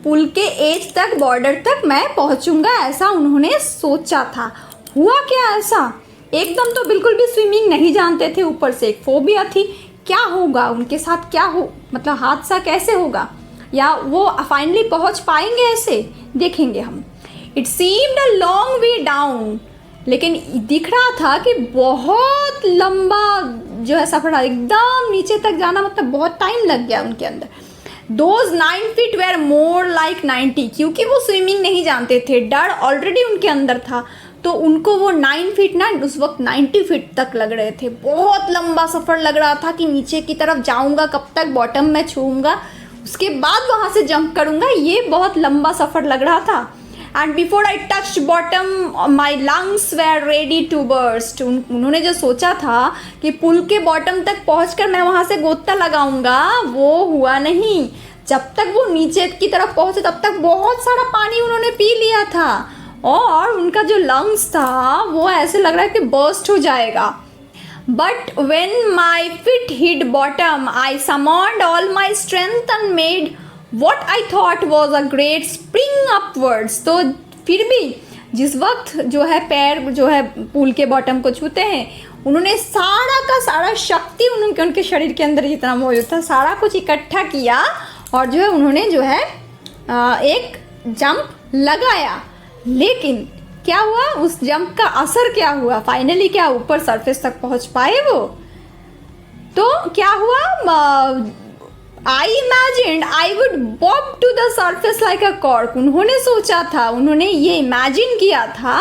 पुल के एज तक, बॉर्डर तक मैं पहुंचूंगा, ऐसा उन्होंने सोचा था। हुआ क्या ऐसा, एकदम तो बिल्कुल भी स्विमिंग नहीं जानते थे, ऊपर से एक फोबिया थी, क्या होगा उनके साथ, क्या हो, मतलब हादसा कैसे होगा, या वो फाइनली पहुंच पाएंगे, ऐसे देखेंगे हम। It seemed a long way down, लेकिन दिख रहा था कि बहुत लंबा जो है सफर, एकदम नीचे तक जाना, मतलब बहुत टाइम लग गया उनके अंदर। Those 9 feet were more like 90, क्योंकि वो स्विमिंग नहीं जानते थे, डर ऑलरेडी उनके अंदर था, तो उनको वो 9 फीट ना उस वक्त 90 फीट तक लग रहे थे। बहुत लंबा सफ़र लग रहा था कि नीचे की तरफ जाऊंगा, कब तक बॉटम में छूऊंगा, उसके बाद वहाँ से जंप करूंगा, ये बहुत लंबा सफ़र लग रहा था। And before I touch bottom my lungs were ready to burst, उन्होंने जो सोचा था कि पुल के बॉटम तक पहुंचकर मैं वहाँ से गोता लगाऊंगा, वो हुआ नहीं। जब तक वो नीचे की तरफ पहुँचे तब तक बहुत सारा पानी उन्होंने पी लिया था और उनका जो लंग्स था वो ऐसे लग रहा है कि बर्स्ट हो जाएगा। But when my feet hit bottom I summoned all my strength and made What I thought was a great spring upwards, तो फिर भी जिस वक्त जो है पैर जो है पूल के बॉटम को छूते हैं, उन्होंने सारा का सारा शक्ति उनके शरीर के अंदर जितना मौजूद था सारा कुछ इकट्ठा किया और जो है उन्होंने जो है एक जंप लगाया। लेकिन क्या हुआ, उस जंप का असर क्या हुआ, फाइनली क्या ऊपर सरफेस तक पहुंच पाए वो। तो क्या हुआ, I imagined I would bob to the surface like a cork, उन्होंने सोचा था, उन्होंने ये इमेजिन किया था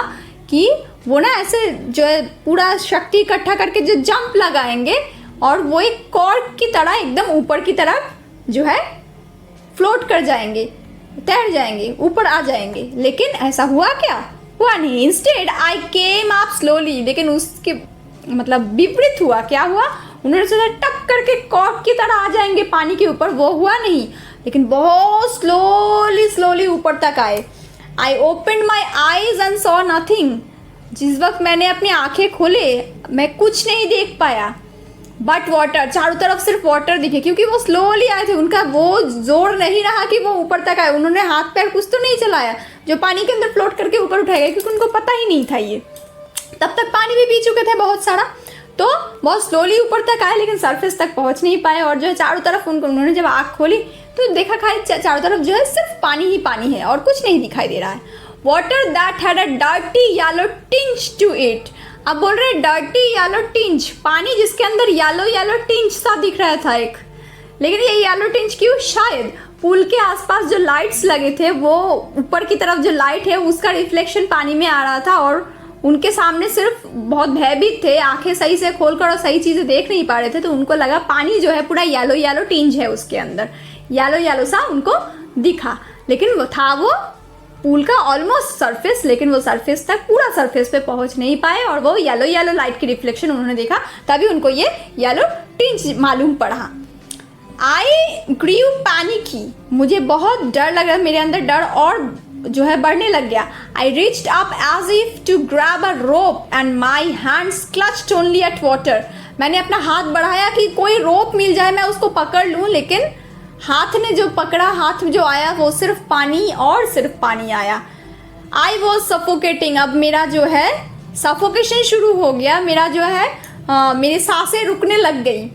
कि वो ना ऐसे जो है पूरा शक्ति इकट्ठा करके जो जंप लगाएंगे और वो एक कॉर्क की तरह एकदम ऊपर की तरफ जो है फ्लोट कर जाएंगे, तैर जाएंगे, ऊपर आ जाएंगे। लेकिन ऐसा हुआ क्या, हुआ नहीं। Instead I came up slowly, लेकिन उसके मतलब विपरीत हुआ। क्या हुआ, उन्होंने सोचा टप करके कॉर्क की तरह आ जाएंगे पानी के ऊपर, वो हुआ नहीं, लेकिन बहुत स्लोली ऊपर तक आए। I open my eyes and saw nothing, जिस वक्त मैंने अपनी आंखें खोले मैं कुछ नहीं देख पाया, बट वाटर, चारों तरफ सिर्फ वाटर दिखे, क्योंकि वो स्लोली आए थे, उनका वो जोर नहीं रहा कि वो ऊपर तक आए। उन्होंने हाथ पैर कुछ तो नहीं चलाया जो पानी के अंदर फ्लोट करके ऊपर उठाएगा, क्योंकि उनको पता ही नहीं था, ये तब तक पानी भी पी चुके थे बहुत सारा। तो बहुत स्लोली ऊपर तक आए लेकिन सरफेस तक पहुंच नहीं पाए। और जो है चारों तरफ उन्होंने जब आँख खोली तो देखा खाली चारों तरफ जो है सिर्फ पानी ही पानी है और कुछ नहीं दिखाई दे रहा है। Water that had a dirty yellow tinge to it, अब बोल रहे डर्टी येलो टिंच, पानी जिसके अंदर येलो टिंच सा दिख रहा था एक। लेकिन ये येलो टिंच क्यों, शायद पुल के आसपास जो लाइट्स लगे थे वो ऊपर की तरफ जो लाइट है उसका रिफ्लेक्शन पानी में आ रहा था और उनके सामने सिर्फ बहुत भयभीत थे, आंखें सही से खोलकर और सही चीज़ें देख नहीं पा रहे थे, तो उनको लगा पानी जो है पूरा येलो टिंज है, उसके अंदर येलो सा उनको दिखा। लेकिन वो था वो पूल का ऑलमोस्ट सरफेस, लेकिन वो सरफेस तक पूरा सरफेस पे पहुंच नहीं पाए और वो येलो लाइट की रिफ्लेक्शन उन्होंने देखा, तभी उनको ये येलो टिंज मालूम पड़ा। आई ग्रीव पैनिकी, मुझे बहुत डर लग रहा है, मेरे अंदर डर और जो है बढ़ने लग गया। I reached up as if to grab a rope and my hands clutched only at water. मैंने अपना हाथ बढ़ाया कि कोई रोप मिल जाए मैं उसको पकड़ लूँ, लेकिन हाथ ने जो पकड़ा, हाथ जो आया वो सिर्फ पानी और सिर्फ पानी आया। I was suffocating. अब मेरा जो है सफोकेशन शुरू हो गया, मेरा जो है मेरी सांसें रुकने लग गई।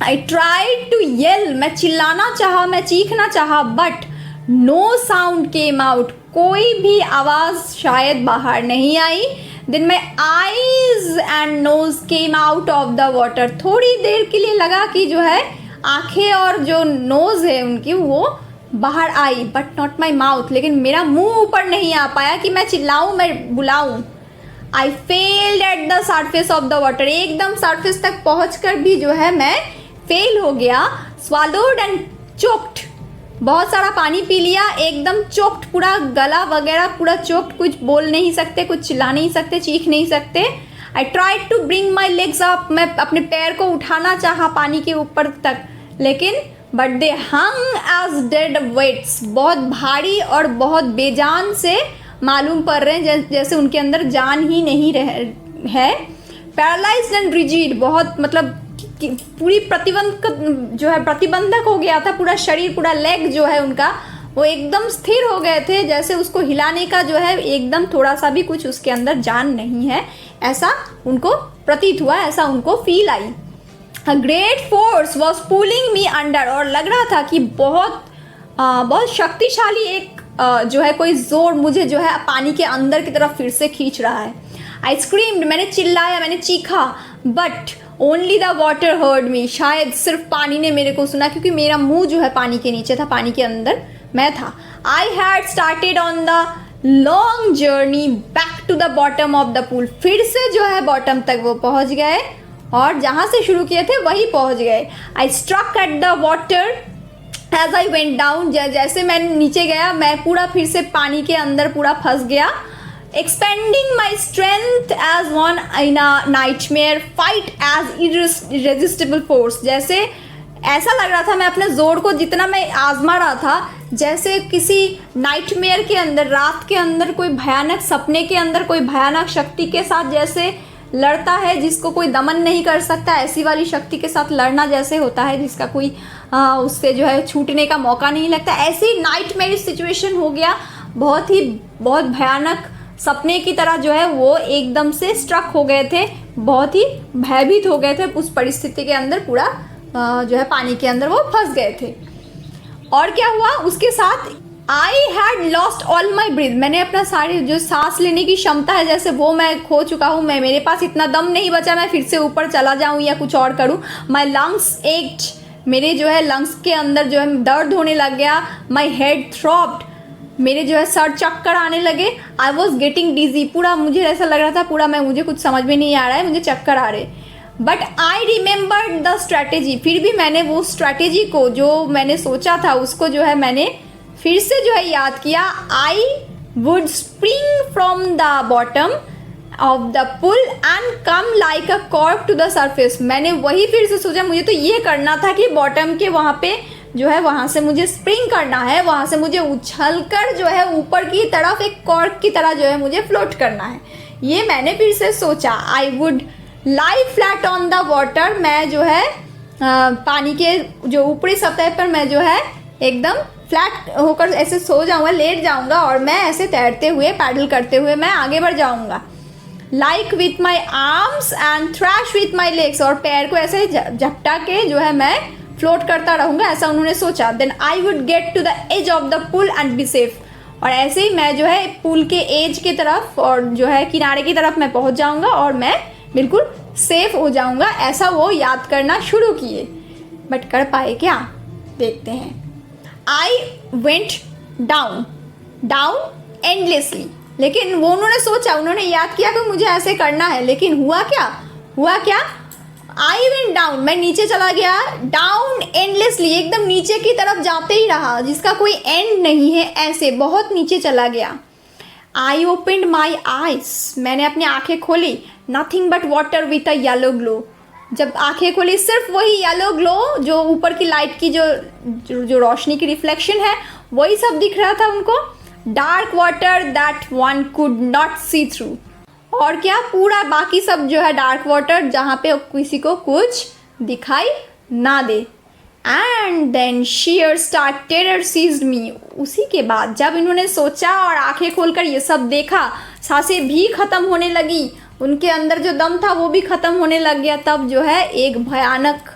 आई ट्राइड टू येल, मैं चिल्लाना चाहा, मैं चीखना चाहा, but no sound came out, कोई भी आवाज़ शायद बाहर नहीं आई। Then my eyes and nose came out of the water. थोड़ी देर के लिए लगा कि जो है आंखें और जो नोज है उनकी वो बाहर आई, बट नॉट माई माउथ, लेकिन मेरा मुंह ऊपर नहीं आ पाया कि मैं चिल्लाऊँ, मैं बुलाऊँ। I failed at the surface of the water, एकदम सरफेस तक पहुँच कर भी जो है मैं फेल हो गया। स्वालोड एंड चोक्ड, बहुत सारा पानी पी लिया, एकदम चोक्ड, पूरा गला वगैरह पूरा चोक्ड, कुछ बोल नहीं सकते, कुछ चिल्ला नहीं सकते, चीख नहीं सकते। I tried to bring my legs up, मैं अपने पैर को उठाना चाहा पानी के ऊपर तक, लेकिन but they hung as dead weights, बहुत भारी और बहुत बेजान से मालूम पड़ रहे हैं, जैसे उनके अंदर जान ही नहीं है। पैरालाइज्ड एंड रिजिड, बहुत मतलब पूरी प्रतिबंधक हो गया था पूरा शरीर, पूरा लेग जो है उनका वो एकदम स्थिर हो गए थे, जैसे उसको हिलाने का जो है एकदम थोड़ा सा भी कुछ उसके अंदर जान नहीं है, ऐसा उनको प्रतीत हुआ, ऐसा उनको feel I. A great force was pulling me under, और लग रहा था कि बहुत शक्तिशाली एक जो है कोई जोर मुझे जो है पानी के अंदर की तरफ फिर से खींच रहा है। आई स्क्रीम्ड, मैंने चिल्लाया, मैंने चीखा, but only the water heard me, शायद सिर्फ पानी ने मेरे को सुना, क्योंकि मेरा मुंह जो है पानी के नीचे था, पानी के अंदर मैं था। I had started on the long journey back to the bottom of the pool, फिर से जो है बॉटम तक वो पहुंच गए और जहाँ से शुरू किए थे वही पहुंच गए। I struck at the water as I went down, जैसे मैं नीचे गया मैं पूरा फिर से पानी के अंदर पूरा फंस गया। Expending my strength as one in a nightmare, fight as irresistible force, जैसे ऐसा लग रहा था मैं अपने जोर को जितना मैं आजमा रहा था, जैसे किसी नाइटमेयर के अंदर, रात के अंदर कोई भयानक सपने के अंदर कोई भयानक शक्ति के साथ जैसे लड़ता है जिसको कोई दमन नहीं कर सकता, ऐसी वाली शक्ति के साथ लड़ना जैसे होता है जिसका कोई उससे जो है छूटने का मौका नहीं लगता, ऐसी नाइटमेयर सिचुएशन हो गया। बहुत भयानक सपने की तरह जो है वो एकदम से स्ट्रक हो गए थे, बहुत ही भयभीत हो गए थे उस परिस्थिति के अंदर, पूरा जो है पानी के अंदर वो फंस गए थे। और क्या हुआ उसके साथ, I had lost all my breath, मैंने अपना सारी जो सांस लेने की क्षमता है जैसे वो मैं खो चुका हूँ, मेरे पास इतना दम नहीं बचा मैं फिर से ऊपर चला जाऊँ या कुछ और करूँ। माई लंग्स एक्ड, मेरे जो है लंग्स के अंदर जो है दर्द होने लग गया। माई हेड थ्रॉब्ड, मेरे जो है सर चक्कर आने लगे। आई वॉज गेटिंग डिजी, पूरा मुझे ऐसा लग रहा था पूरा मुझे कुछ समझ में नहीं आ रहा है, मुझे चक्कर आ रहे। But I remembered the strategy, फिर भी मैंने वो स्ट्रैटेजी को जो मैंने सोचा था उसको जो है मैंने फिर से जो है याद किया। I would spring from the bottom of the pool and come like a cork to the surface, मैंने वही फिर से सोचा, मुझे तो ये करना था कि बॉटम के वहाँ पे जो है वहाँ से मुझे स्प्रिंग करना है, वहाँ से मुझे उछलकर जो है ऊपर की तरफ एक कॉर्क की तरह जो है मुझे फ्लोट करना है, ये मैंने फिर से सोचा। I would lie flat on the water, मैं जो है पानी के जो ऊपरी सतह पर मैं जो है एकदम फ्लैट होकर ऐसे सो जाऊँगा, लेट जाऊँगा और मैं ऐसे तैरते हुए पैडल करते हुए मैं आगे बढ़ जाऊँगा। Like with my arms and trash with my legs, और पैर को ऐसे झपटा के जो है मैं फ्लोट करता रहूँगा, ऐसा उन्होंने सोचा। Then I would get to the edge of the pool and be safe, और ऐसे ही मैं जो है पुल के एज की तरफ और जो है किनारे की तरफ मैं पहुँच जाऊँगा और मैं बिल्कुल सेफ हो जाऊँगा, ऐसा वो याद करना शुरू किए। बट कर पाए क्या, देखते हैं। आई वेंट डाउन एंडलेसली, लेकिन वो उन्होंने सोचा, उन्होंने याद किया कि मुझे ऐसे करना है, लेकिन हुआ क्या आई वेंट डाउन, मैं नीचे चला गया, डाउन एंडलेसली, एकदम नीचे की तरफ जाते ही रहा जिसका कोई एंड नहीं है, ऐसे बहुत नीचे चला गया। आई ओपनड माई आईज, मैंने अपनी आंखें खोली, nothing but water with a yellow glow, जब आंखें खोली सिर्फ वही येलो ग्लो, जो ऊपर की लाइट की जो रोशनी की रिफ्लेक्शन है वही सब दिख रहा था उनको। Dark water that one could not see through. और क्या, पूरा बाकी सब जो है डार्क वाटर जहाँ पे किसी को कुछ दिखाई ना दे। And then sheer start terror seized me। उसी के बाद जब इन्होंने सोचा और आंखें खोलकर ये सब देखा, सांसें भी ख़त्म होने लगी, उनके अंदर जो दम था वो भी ख़त्म होने लग गया, तब जो है एक भयानक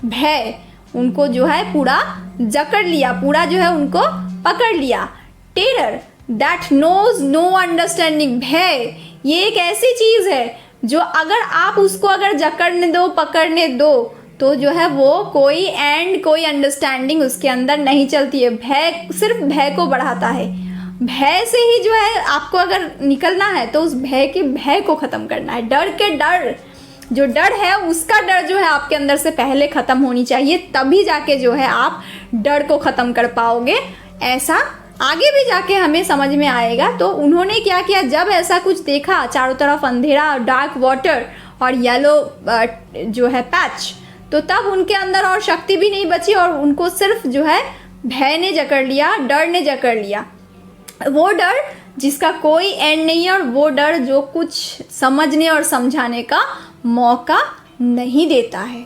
भय उनको जो है पूरा जकड़ लिया, पूरा जो है उनको पकड़ लिया। Terror that knows no understanding. भय ये एक ऐसी चीज़ है जो अगर आप उसको अगर जकड़ने दो, पकड़ने दो, तो जो है वो कोई एंड कोई अंडरस्टैंडिंग उसके अंदर नहीं चलती है। भय सिर्फ भय को बढ़ाता है। भय से ही जो है आपको अगर निकलना है तो उस भय को ख़त्म करना है। डर जो डर है उसका डर जो है आपके अंदर से पहले ख़त्म होनी चाहिए, तभी जाके जो है आप डर को ख़त्म कर पाओगे। ऐसा आगे भी जाके हमें समझ में आएगा। तो उन्होंने क्या किया, जब ऐसा कुछ देखा, चारों तरफ अंधेरा, डार्क वाटर और येलो जो है पैच, तो तब उनके अंदर और शक्ति भी नहीं बची और उनको सिर्फ जो है भय ने जकड़ लिया, डर ने जकड़ लिया। वो डर जिसका कोई एंड नहीं है और वो डर जो कुछ समझने और समझाने का मौका नहीं देता है।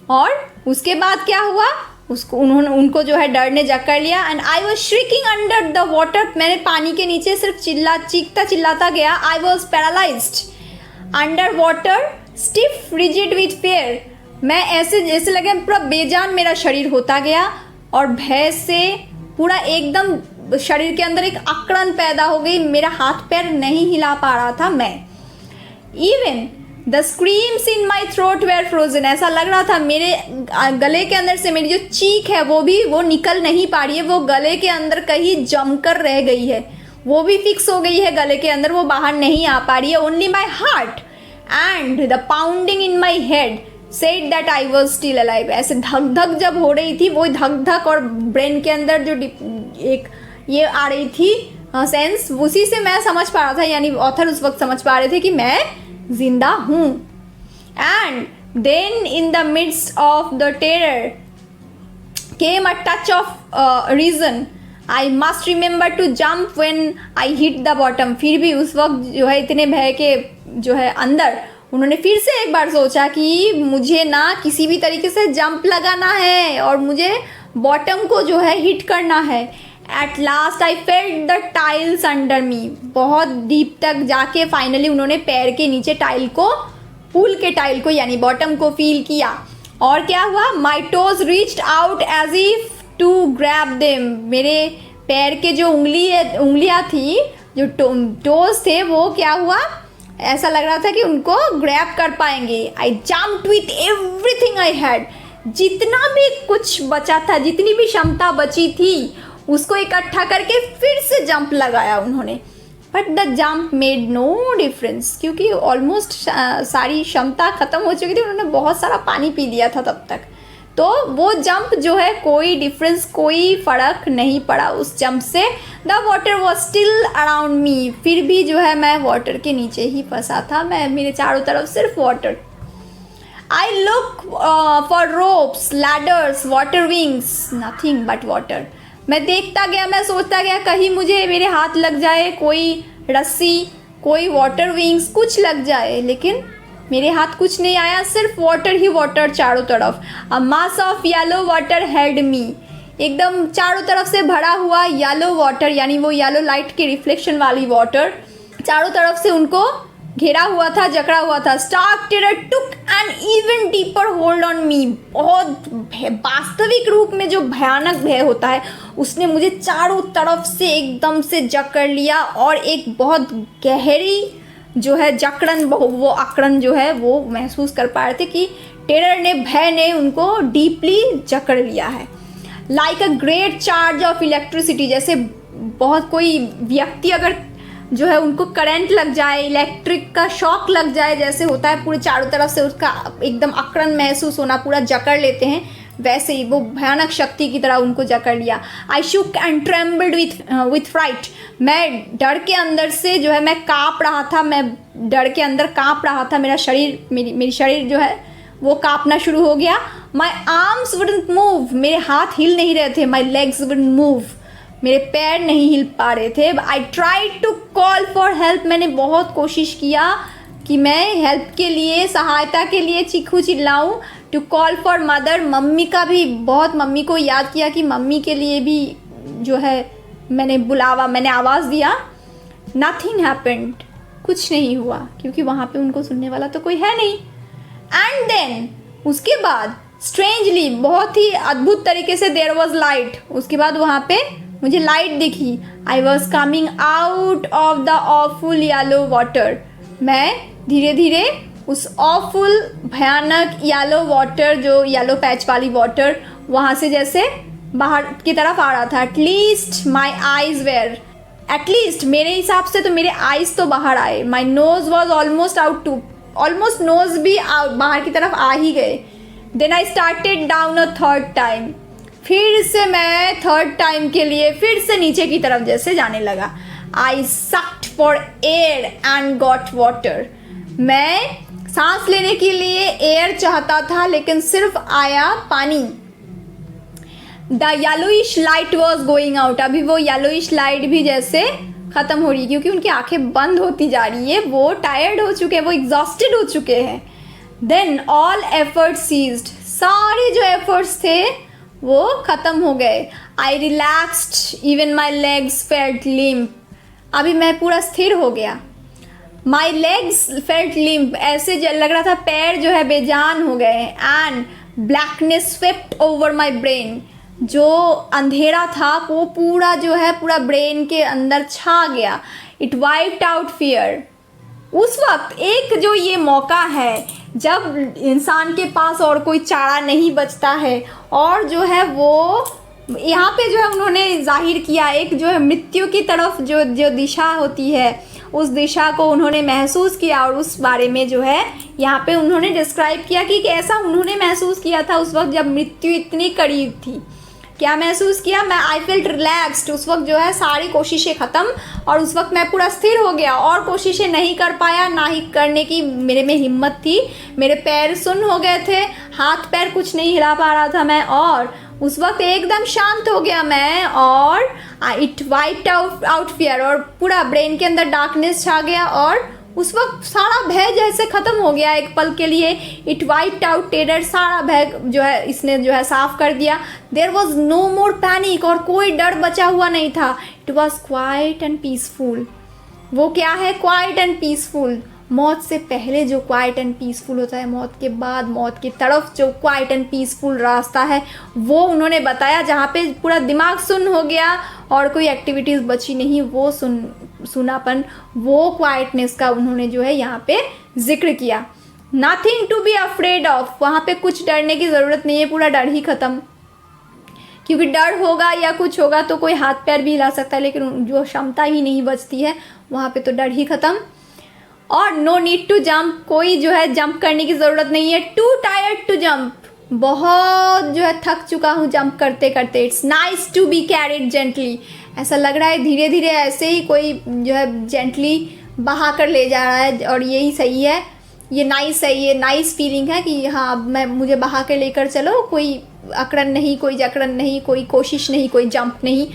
और उसके बाद क्या हुआ, उनको जो है डर ने जकड़ लिया। And I was shrieking under the water. मैंने पानी के नीचे सिर्फ चीखता चिल्लाता गया। I was paralysed under water, stiff rigid with fear. मैं ऐसे जैसे लगे पूरा बेजान मेरा शरीर होता गया और भय से पूरा एकदम शरीर के अंदर एक अकड़न पैदा हो गई। मेरा हाथ पैर नहीं हिला पा रहा था मैं। Even the screams in my throat were frozen. ऐसा लग रहा था मेरे गले के अंदर से मेरी जो चीख है वो निकल नहीं पा रही है, वो गले के अंदर कहीं जमकर रह गई है, वो भी फिक्स हो गई है गले के अंदर, वो बाहर नहीं आ पा रही है। Only my heart and the pounding in my head said that I was still alive. ऐसे धक धक जब हो रही थी, वो धक धक और ब्रेन के अंदर जो एक ये आ रही थी सेंस, उसी से मैं समझ पा रहा था, यानी ऑथर उस वक्त समझ पा रहे थे कि मैं जिंदा हूँ। And then in the midst of the terror came a touch of reason. I must remember to jump when I hit the bottom. फिर भी उस वक्त जो है इतने भय के जो है अंदर उन्होंने फिर से एक बार सोचा कि मुझे ना किसी भी तरीके से जंप लगाना है और मुझे बॉटम को जो है हिट करना है। At last I felt the tiles under मी। बहुत डीप तक जाके फाइनली उन्होंने पैर के नीचे टाइल को, पूल के टाइल को यानी बॉटम को फील किया। और क्या हुआ, my toes reached out as if to grab them. मेरे पैर के जो उंगलियाँ थी, जो टोज थे, वो क्या हुआ, ऐसा लग रहा था कि उनको ग्रैब कर पाएंगे। आई jumped with everything I had. जितना भी कुछ बचा था, जितनी भी क्षमता बची थी, उसको इकट्ठा करके फिर से जंप लगाया उन्होंने। But the jump made no difference, क्योंकि ऑलमोस्ट सारी क्षमता ख़त्म हो चुकी थी, उन्होंने बहुत सारा पानी पी लिया था तब तक। तो वो जंप जो है कोई डिफरेंस, कोई फ़र्क नहीं पड़ा उस जंप से। The water was still around me. फिर भी जो है मैं वाटर के नीचे ही फंसा था, मैं मेरे चारों तरफ सिर्फ water. I look for ropes, ladders, water wings, nothing but water. मैं देखता गया, मैं सोचता गया कहीं मुझे मेरे हाथ लग जाए, कोई रस्सी, कोई वाटर विंग्स, कुछ लग जाए, लेकिन मेरे हाथ कुछ नहीं आया, सिर्फ वाटर ही वाटर चारों तरफ। A mass of yellow water held me. एकदम चारों तरफ से भरा हुआ येलो वाटर, यानी वो येलो लाइट के रिफ्लेक्शन वाली वाटर चारों तरफ से उनको घेरा हुआ था, जकड़ा हुआ था। Stark terror took an even deeper hold on me. बहुत वास्तविक रूप में जो भयानक भय होता है, उसने मुझे चारों तरफ से एकदम से जकड़ लिया और एक बहुत गहरी जो है जकड़न, वो अकड़न जो है वो महसूस कर पा रहे थे कि टेरर ने, भय ने उनको डीपली जकड़ लिया है। Like a great charge of electricity. जैसे बहुत कोई व्यक्ति अगर जो है उनको करंट लग जाए, इलेक्ट्रिक का शॉक लग जाए, जैसे होता है, पूरे चारों तरफ से उसका एकदम अकड़न महसूस होना, पूरा जकड़ लेते हैं, वैसे ही वो भयानक शक्ति की तरह उनको जकड़ लिया। आई shook and trembled with freight. मैं डर के अंदर से जो है मैं काँप रहा था, मैं डर के अंदर काँप रहा था। मेरा शरीर, मेरी शरीर जो है वो काँपना शुरू हो गया। My arms wouldn't move. मेरे हाथ हिल नहीं रहे थे। My legs wouldn't move. मेरे पैर नहीं हिल पा रहे थे। I tried to call for help, मैंने बहुत कोशिश किया कि मैं हेल्प के लिए, सहायता के लिए चीखूं चिल्लाऊं। To call for mother, mummy का भी बहुत, मम्मी को याद किया कि मम्मी के लिए भी जो है मैंने आवाज़ दिया। नथिंग हैपेंड, कुछ नहीं हुआ, क्योंकि वहाँ पे उनको सुनने वाला तो कोई है नहीं। एंड देन उसके बाद स्ट्रेंजली, बहुत ही अद्भुत तरीके से, देयर वॉज लाइट, उसके बाद वहाँ पे मुझे लाइट दिखी। I was coming out of the awful yellow water, मैं धीरे धीरे उस ऑफुल भयानक येलो वाटर, जो येलो पैच वाली वाटर, वहाँ से जैसे बाहर की तरफ आ रहा था। At least my eyes were, at least मेरे हिसाब से तो मेरे आईज तो बाहर आए। My nose was almost out too, almost nose भी बाहर की तरफ आ ही गए। Then I started down a third time, फिर से मैं थर्ड टाइम के लिए फिर से नीचे की तरफ जैसे जाने लगा। I sucked for air and got water, मैं सांस लेने के लिए एयर चाहता था लेकिन सिर्फ आया पानी। The yellowish light was going out, अभी वो येलोइश लाइट भी जैसे ख़त्म हो रही है, क्योंकि उनकी आंखें बंद होती जा रही है, वो टायर्ड हो चुके हैं, वो एग्जॉस्टेड हो चुके हैं। देन ऑल एफर्ट सीज्ड, सारे जो एफर्ट्स थे वो ख़त्म हो गए। I relaxed, even my legs felt limp, अभी मैं पूरा स्थिर हो गया। माई लेग्स फेल्ट लिम्प, ऐसे लग रहा था पैर जो है बेजान हो गए। And blackness swept over my brain, जो अंधेरा था वो पूरा जो है पूरा ब्रेन के अंदर छा गया। इट वाइप्ड आउट फियर, उस वक्त एक जो ये मौका है जब इंसान के पास और कोई चारा नहीं बचता है, और जो है वो यहाँ पे जो है उन्होंने जाहिर किया एक जो है मृत्यु की तरफ जो दिशा होती है, उस दिशा को उन्होंने महसूस किया। और उस बारे में जो है यहाँ पे उन्होंने डिस्क्राइब किया कि ऐसा उन्होंने महसूस किया था उस वक्त जब मृत्यु इतनी करीब थी। क्या महसूस किया? मैं आई फेल्ट रिलैक्स्ड, उस वक्त जो है सारी कोशिशें ख़त्म, और उस वक्त मैं पूरा स्थिर हो गया और कोशिशें नहीं कर पाया, ना ही करने की मेरे में हिम्मत थी। मेरे पैर सुन्न हो गए थे, हाथ पैर कुछ नहीं हिला पा रहा था मैं, और उस वक्त एकदम शांत हो गया मैं। और इट वाइप्ड आउट फियर, और पूरा ब्रेन के अंदर डार्कनेस छा गया, और उस वक्त सारा भय जैसे ख़त्म हो गया एक पल के लिए। इट वाइप्ड आउट टेरर, सारा भय जो है इसने जो है साफ कर दिया। There was no more panic, और कोई डर बचा हुआ नहीं था। It was quiet and peaceful, वो क्या है? Quiet and peaceful. मौत से पहले जो क्वाइट एंड पीसफुल होता है, मौत के बाद मौत की तरफ जो क्वाइट एंड पीसफुल रास्ता है, वो उन्होंने बताया, जहाँ पे पूरा दिमाग सुन्न हो गया और कोई एक्टिविटीज़ बची नहीं, वो सुनापन, वो क्वाइटनेस का उन्होंने जो है यहाँ पे जिक्र किया। Nothing to be afraid of, वहाँ पे कुछ डरने की ज़रूरत नहीं है, पूरा डर ही ख़त्म। क्योंकि डर होगा या कुछ होगा तो कोई हाथ पैर भी हिला सकता है, लेकिन जो क्षमता ही नहीं बचती है वहाँ पे तो डर ही ख़त्म। और नो नीड टू जंप, कोई जो है जंप करने की ज़रूरत नहीं है। टू टायर्ड टू जंप, बहुत जो है थक चुका हूँ जंप करते करते। It's nice to be carried gently, ऐसा लग रहा है धीरे धीरे ऐसे ही कोई जो है जेंटली बहा कर ले जा रहा है, और यही सही है, ये नाइस है, ये नाइस फीलिंग है कि हाँ अब मुझे बहा कर लेकर चलो, कोई अकड़न नहीं, कोई जकड़न नहीं, कोई कोशिश नहीं, कोई जंप नहीं।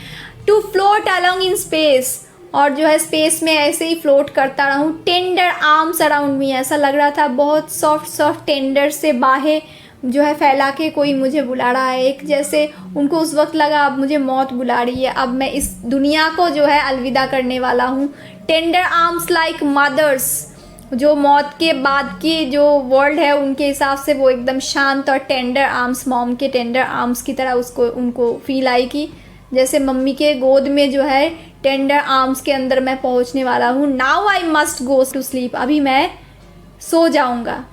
To float along in space, और जो है स्पेस में ऐसे ही फ्लोट करता रहूँ। टेंडर आर्म्स अराउंड मी, ऐसा लग रहा था बहुत सॉफ्ट सॉफ्ट टेंडर से बाहें जो है फैला के कोई मुझे बुला रहा है। एक जैसे उनको उस वक्त लगा अब मुझे मौत बुला रही है, अब मैं इस दुनिया को जो है अलविदा करने वाला हूँ। टेंडर आर्म्स लाइक मदर्स, जो मौत के बाद की जो वर्ल्ड है उनके हिसाब से वो एकदम शांत, और टेंडर आर्म्स मॉम के टेंडर आर्म्स की तरह उनको फील आई कि जैसे मम्मी के गोद में जो है टेंडर आर्म्स के अंदर मैं पहुंचने वाला हूँ। Now I must go to sleep, अभी मैं सो जाऊँगा,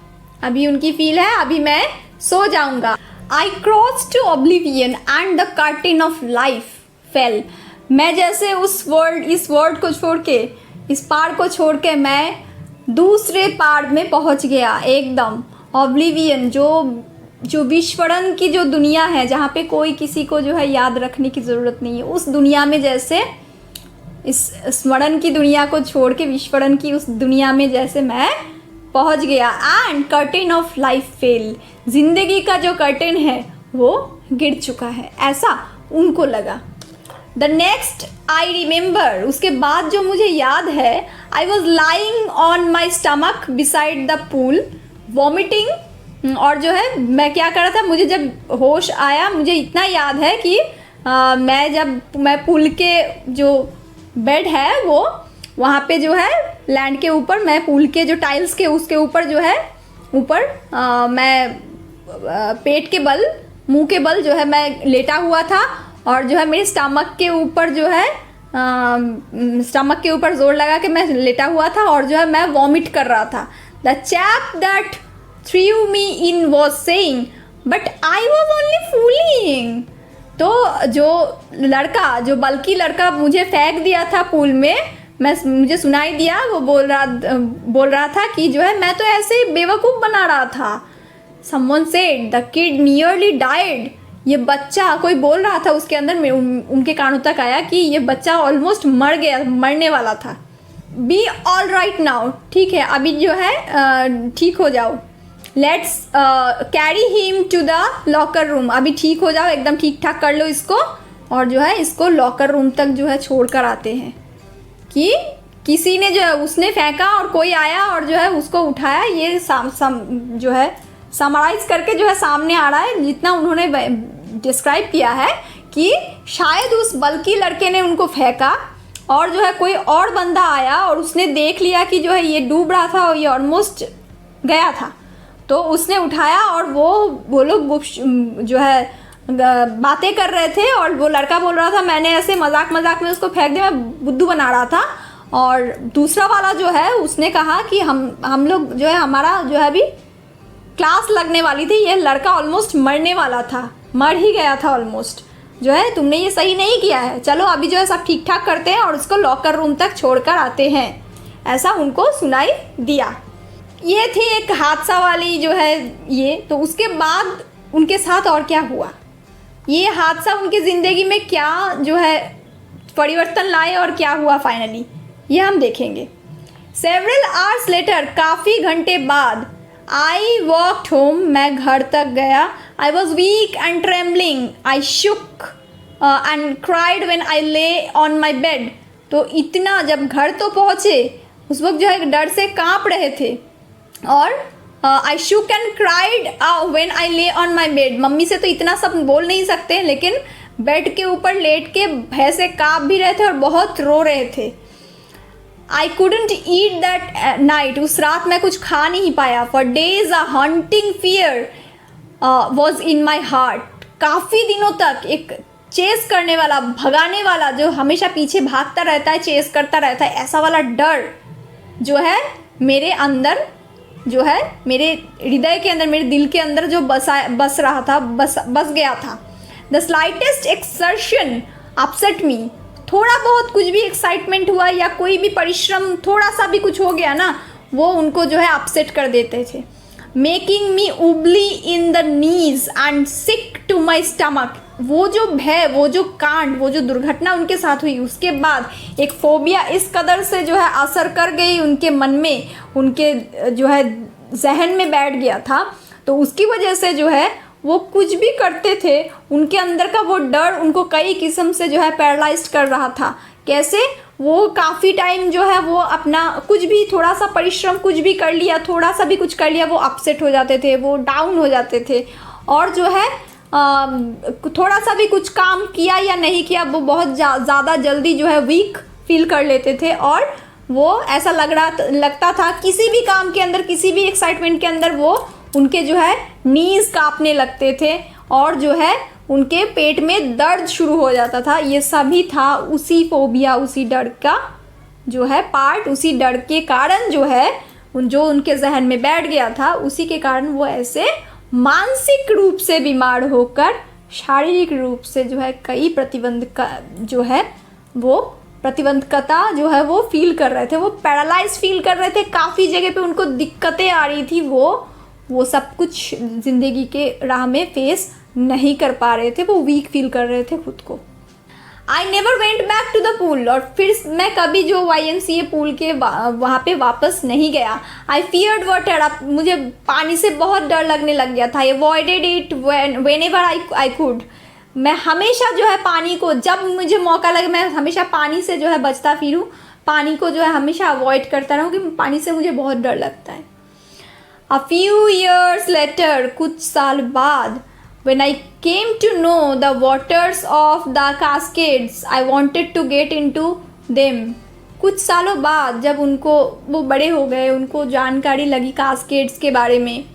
अभी उनकी फील है अभी मैं सो जाऊँगा। I cross to oblivion and the curtain of life fell, मैं जैसे इस वर्ल्ड को छोड़ के, इस पार को छोड़ के मैं दूसरे पार में पहुँच गया एकदम। ऑब्लिवियन, जो विस्मरण की जो दुनिया है, जहाँ पे कोई किसी को जो है याद रखने की ज़रूरत नहीं है, उस दुनिया में जैसे इस स्मरण की दुनिया को छोड़ के विस्मरण की उस दुनिया में जैसे मैं पहुंच गया। And curtain of life fail, ज़िंदगी का जो कर्टेन है वो गिर चुका है, ऐसा उनको लगा। द नेक्स्ट आई रिमेंबर, उसके बाद जो मुझे याद है, I was lying on my stomach beside the pool vomiting. और जो है मैं क्या कर रहा था, मुझे जब होश आया मुझे इतना याद है कि मैं पूल के जो बेड है वो वहाँ पे जो है लैंड के ऊपर, मैं पूल के जो टाइल्स के उसके ऊपर जो है ऊपर मैं पेट के बल, मुंह के बल जो है मैं लेटा हुआ था, और जो है मेरे स्टमक के ऊपर जो है स्टमक के ऊपर जोर लगा के मैं लेटा हुआ था, और जो है मैं वॉमिट कर रहा था। The chap that through me in was saying but I was only fooling. तो जो लड़का, जो बल्कि लड़का मुझे फेंक दिया था पूल में, मुझे सुनाई दिया, वो बोल रहा था कि जो है मैं तो ऐसे ही बेवकूफ़ बना रहा था। Someone said the kid nearly died। ये बच्चा, कोई बोल रहा था उसके अंदर में, उनके कानों तक आया कि ये बच्चा ऑलमोस्ट मर गया, मरने वाला था। बी ऑल राइट नाउ, ठीक है अभी जो है ठीक हो जाओ। Let's carry him to the locker room, अभी ठीक हो जाओ, एकदम ठीक ठाक कर लो इसको, और जो है इसको लॉकर रूम तक जो है छोड़ कर आते हैं। कि किसी ने जो है उसने फेंका और कोई आया और जो है उसको उठाया। ये जो है समराइज करके जो है सामने आ रहा है, जितना उन्होंने डिस्क्राइब किया है कि शायद उस बल्कि लड़के ने उनको फेंका और जो है कोई और बंदा आया और उसने देख लिया कि जो है ये डूब रहा था और ये ऑलमोस्ट गया था, तो उसने उठाया और वो लोग जो है बातें कर रहे थे, और वो लड़का बोल रहा था मैंने ऐसे मजाक में उसको फेंक दिया, मैं बुद्धू बना रहा था। और दूसरा वाला जो है उसने कहा कि हम लोग जो है, हमारा जो है अभी क्लास लगने वाली थी, ये लड़का ऑलमोस्ट मरने वाला था, मर ही गया था ऑलमोस्ट, जो है तुमने ये सही नहीं किया है, चलो अभी जो है सब ठीक ठाक करते हैं और उसको लॉकर रूम तक छोड़कर आते हैं। ऐसा उनको सुनाई दिया। ये थी एक हादसा वाली जो है ये। तो उसके बाद उनके साथ और क्या हुआ, ये हादसा उनकी ज़िंदगी में क्या जो है परिवर्तन लाए और क्या हुआ फाइनली, ये हम देखेंगे। सेवरल आवर्स लेटर, काफ़ी घंटे बाद, आई वॉकड होम, मैं घर तक गया। I was weak and trembling, I shook and cried when I lay on my bed. तो इतना, जब घर तो पहुँचे उस वक्त जो है डर से काँप रहे थे। और आई shook and cried when I lay on my bed, mummy से तो इतना सब बोल नहीं सकते, लेकिन बेड के ऊपर लेट के भय से काँप भी रहे थे और बहुत रो रहे थे। आई couldn't eat that night, उस रात मैं कुछ खा नहीं पाया। For days a haunting fear was in my heart, काफ़ी दिनों तक एक चेस करने वाला, भगाने वाला, जो हमेशा पीछे भागता रहता है, चेस करता रहता है, ऐसा वाला डर जो है मेरे अंदर, जो है मेरे हृदय के अंदर, मेरे दिल के अंदर जो बस रहा था, बस गया था। द स्लाइटेस्ट एक्सर्शन अपसेट मी, थोड़ा बहुत कुछ भी एक्साइटमेंट हुआ या कोई भी परिश्रम, थोड़ा सा भी कुछ हो गया ना, वो उनको जो है अपसेट कर देते थे। Making me wobbly in the knees and sick to my stomach, वो जो भय, वो जो कांड, वो जो दुर्घटना उनके साथ हुई, उसके बाद एक फोबिया इस कदर से जो है असर कर गई उनके मन में, उनके जो है जहन में बैठ गया था। तो उसकी वजह से जो है वो कुछ भी करते थे, उनके अंदर का वो डर उनको कई किस्म से जो है पैरालाइज्ड कर रहा था। कैसे, वो काफ़ी टाइम जो है वो अपना कुछ भी, थोड़ा सा परिश्रम कुछ भी कर लिया, थोड़ा सा भी कुछ कर लिया, वो अपसेट हो जाते थे, वो डाउन हो जाते थे, और जो है थोड़ा सा भी कुछ काम किया या नहीं किया, वो बहुत ज़्यादा जल्दी जो है वीक फील कर लेते थे, और वो ऐसा लगता था किसी भी काम के अंदर, किसी भी एक्साइटमेंट के अंदर वो उनके जो है नीज कांपने लगते थे, और जो है उनके पेट में दर्द शुरू हो जाता था। ये सभी था उसी फोबिया, उसी डर का जो है पार्ट, उसी डर के कारण जो है जो उनके जहन में बैठ गया था, उसी के कारण वो ऐसे मानसिक रूप से बीमार होकर शारीरिक रूप से जो है कई प्रतिबंधकता जो है वो फील कर रहे थे, वो पैरालाइज फील कर रहे थे, काफ़ी जगह पे उनको दिक्कतें आ रही थी, वो सब कुछ ज़िंदगी के राह में फेस नहीं कर पा रहे थे, वो वीक फील कर रहे थे खुद को। I never went back to the pool, और फिर मैं कभी जो YMCA पूल के वहाँ पे वापस नहीं गया। आई फियर्ड वाटर, अब मुझे पानी से बहुत डर लगने लग गया था। I avoided it whenever I could, मैं हमेशा जो है पानी को, जब मुझे मौका लगे मैं हमेशा पानी से जो है बचता फिरूँ, पानी को जो है हमेशा अवॉइड करता रहूँ कि पानी से मुझे बहुत डर लगता है। A few years later, कुछ साल बाद, when I came to know the waters of the cascades, I wanted to get into them. कुछ सालों बाद जब उनको, वो बड़े हो गए, उनको जानकारी लगी कास्केड्स के बारे में,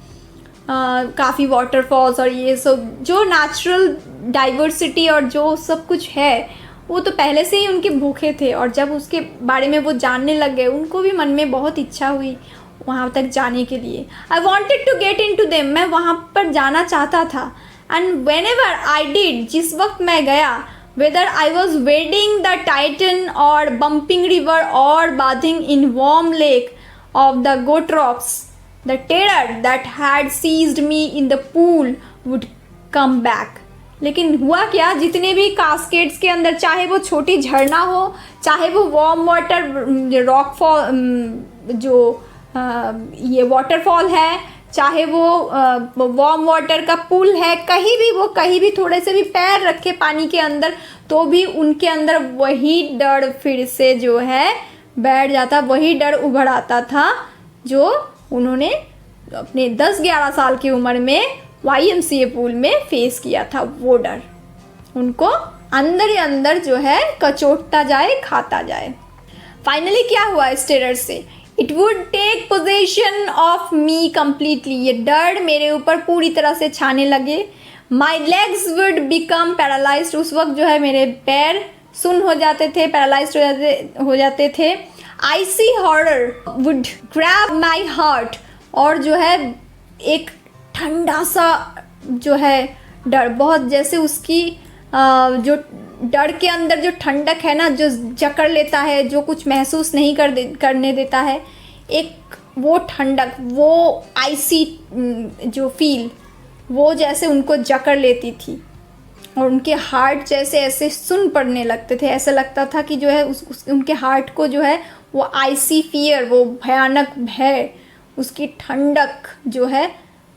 काफ़ी वाटरफॉल्स और ये सब जो नेचुरल डाइवर्सिटी और जो सब कुछ है, वो तो पहले से ही उनके भूखे थे, और जब उसके बारे में वो जानने लग गए, उनको भी मन में बहुत इच्छा हुई वहाँ तक जाने के लिए। I wanted to get into them, मैं वहाँ पर जाना चाहता था। And whenever I did, जिस वक्त मैं गया, whether I was wading the Tieton और बम्पिंग रिवर और bathing in Warm Lake of the Goat Rocks, the terror that had seized me in the pool would come back. लेकिन हुआ क्या, जितने भी कास्केड्स के अंदर, चाहे वो छोटी झरना हो, चाहे वो वार्म वाटर रॉक फॉल जो ये वाटरफॉल है, चाहे वो वार्म वाटर का पूल है, कहीं भी थोड़े से भी पैर रखे पानी के अंदर, तो भी उनके अंदर वही डर फिर से जो है बैठ जाता, वही डर उभर आता था जो उन्होंने अपने 10-11 साल की उम्र में YMCA पूल में फेस किया था। वो डर उनको अंदर ही अंदर जो है कचोटता जाए, खाता जाए। फाइनली क्या हुआ इस टेरर से, it would take possession of me completely, ये डर मेरे ऊपर पूरी तरह से छाने लगे। My legs would become paralysed, उस वक्त जो है मेरे पैर सुन्न हो जाते थे, पैरालाइज्ड हो जाते थे। IC horror would grab my heart, और जो है एक ठंडा सा जो है डर, बहुत जैसे उसकी जो डर के अंदर जो ठंडक है ना, जो जकड़ लेता है, जो कुछ महसूस नहीं करने देता है, एक वो ठंडक, वो आइसी जो फील, वो जैसे उनको जकड़ लेती थी, और उनके हार्ट जैसे ऐसे सुन पड़ने लगते थे। ऐसा लगता था कि जो है उनके हार्ट को जो है वो आइसी फियर, वो भयानक भय, उसकी ठंडक जो है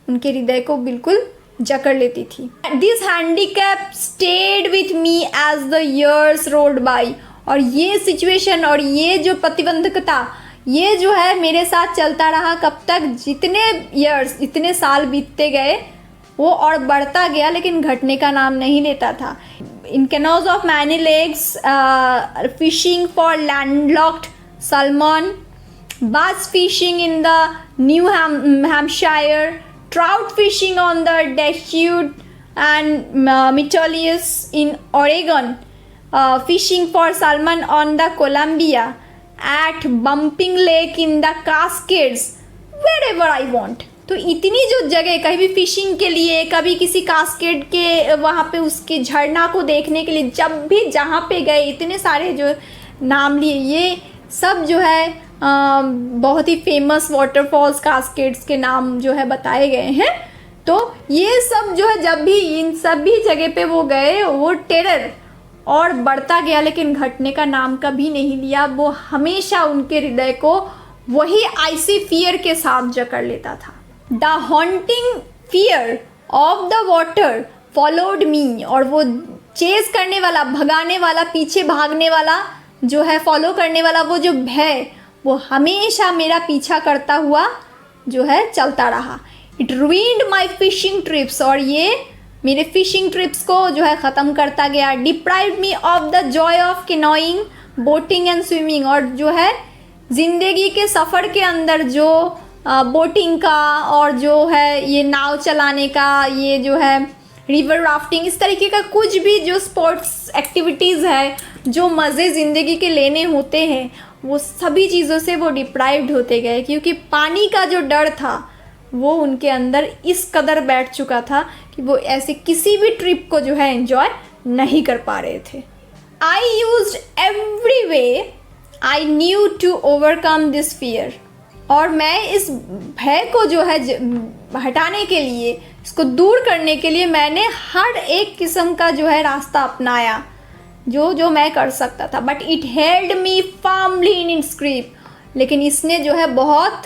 उनके हृदय को बिल्कुल जकड़ लेती थी। This handicap stayed with me as the years rolled by, और ये सिचुएशन और ये जो प्रतिबंधकता, ये जो है मेरे साथ चलता रहा कब तक, जितने ईयर्स, इतने साल बीतते गए, वो और बढ़ता गया, लेकिन घटने का नाम नहीं लेता था। In canoes of many lakes, fishing for landlocked salmon, bass fishing in the New Hampshire, trout fishing on the Deschutes and Metolius in Oregon, fishing for salmon on the Columbia, at Bumping Lake in the Cascades, wherever I want। तो इतनी जो जगह, कहीं भी fishing के लिए, कभी किसी कास्केड के वहाँ पे उसके झरना को देखने के लिए, जब भी जहाँ पे गए, इतने सारे जो नाम लिए, ये सब जो है बहुत ही फेमस वाटरफॉल्स, कास्केड्स के नाम जो है बताए गए हैं। तो ये सब जो है, जब भी इन सभी जगह पे वो गए, वो टेरर और बढ़ता गया, लेकिन घटने का नाम कभी नहीं लिया। वो हमेशा उनके हृदय को वही आइसी फियर के साथ जकड़ लेता था। The haunting fear of the water followed me, और वो चेज करने वाला, भगाने वाला, पीछे भागने वाला जो है, फॉलो करने वाला वो जो भय, वो हमेशा मेरा पीछा करता हुआ जो है चलता रहा। It ruined my fishing trips, और ये मेरे फिशिंग ट्रिप्स को जो है ख़त्म करता गया। Deprived me of the Joy of canoeing, boating and swimming, और जो है ज़िंदगी के सफ़र के अंदर जो बोटिंग का, और जो है ये नाव चलाने का, ये जो है रिवर राफ्टिंग, इस तरीके का कुछ भी जो स्पोर्ट्स एक्टिविटीज़ है, जो मज़े ज़िंदगी के लेने होते हैं, वो सभी चीज़ों से वो डिप्राइव्ड होते गए, क्योंकि पानी का जो डर था वो उनके अंदर इस कदर बैठ चुका था कि वो ऐसे किसी भी ट्रिप को जो है एंजॉय नहीं कर पा रहे थे। I used every way I knew to overcome this fear, और मैं इस भय को जो है हटाने के लिए, इसको दूर करने के लिए मैंने हर एक किस्म का जो है रास्ता अपनाया, जो मैं कर सकता था। But it held me firmly in its grip, लेकिन इसने जो है बहुत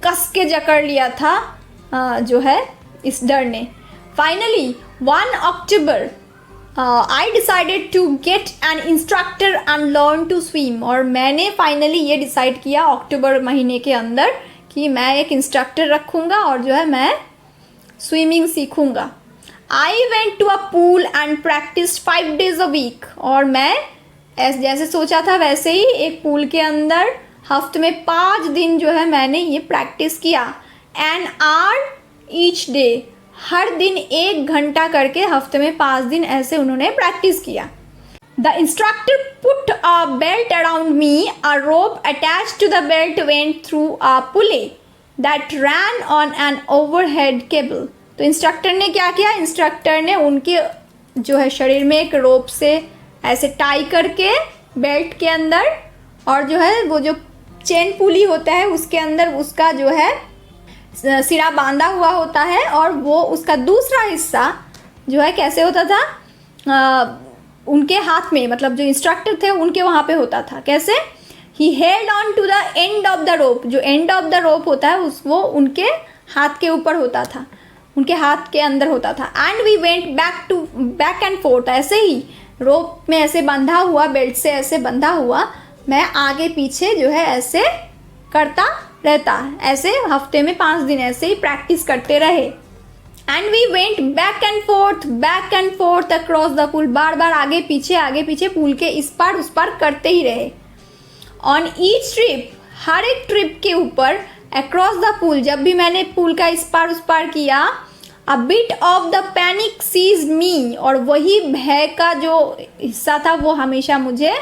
कस के जकड़ लिया था जो है इस डर ने। Finally 1 October I decided to get an instructor and learn to swim. और मैंने फाइनली ये डिसाइड किया अक्टूबर महीने के अंदर कि मैं एक इंस्ट्रक्टर रखूँगा और जो है मैं स्विमिंग सीखूँगा। I went to a pool and practice 5 days a week। और मैं जैसे सोचा था वैसे ही एक पूल के अंदर हफ्ते में 5 दिन जो है मैंने ये प्रैक्टिस किया। एन आवर ईच डे, हर दिन 1 घंटा करके हफ्ते में 5 दिन ऐसे उन्होंने प्रैक्टिस किया। The instructor put a belt around me, a rope attached to the belt went through a pulley that ran on an overhead cable. तो इंस्ट्रक्टर ने क्या किया, इंस्ट्रक्टर ने उनके जो है शरीर में एक रोप से ऐसे टाई करके बेल्ट के अंदर, और जो है वो जो चेन पुली होता है उसके अंदर उसका जो है सिरा बांधा हुआ होता है, और वो उसका दूसरा हिस्सा जो है कैसे होता था, उनके हाथ में, मतलब जो इंस्ट्रक्टर थे उनके वहाँ पे होता था। कैसे, he held on to the end of the rope, जो एंड ऑफ द रोप होता है वो उनके हाथ के ऊपर होता था, उनके हाथ के अंदर होता था। And we went back and forth, ऐसे ही रोप में ऐसे बंधा हुआ, बेल्ट से ऐसे बंधा हुआ मैं आगे पीछे जो है ऐसे करता रहता। ऐसे हफ्ते में 5 दिन ऐसे ही प्रैक्टिस करते रहे। And we went back and forth across the pool, बार बार आगे पीछे पूल के इस पार उस पार करते ही रहे। ऑन ईच ट्रिप, हर एक ट्रिप के ऊपर, अक्रॉस द पूल, जब भी मैंने पूल का इस पार उस पार किया, a bit of the panic seized me, और वही भय का जो हिस्सा था वो हमेशा मुझे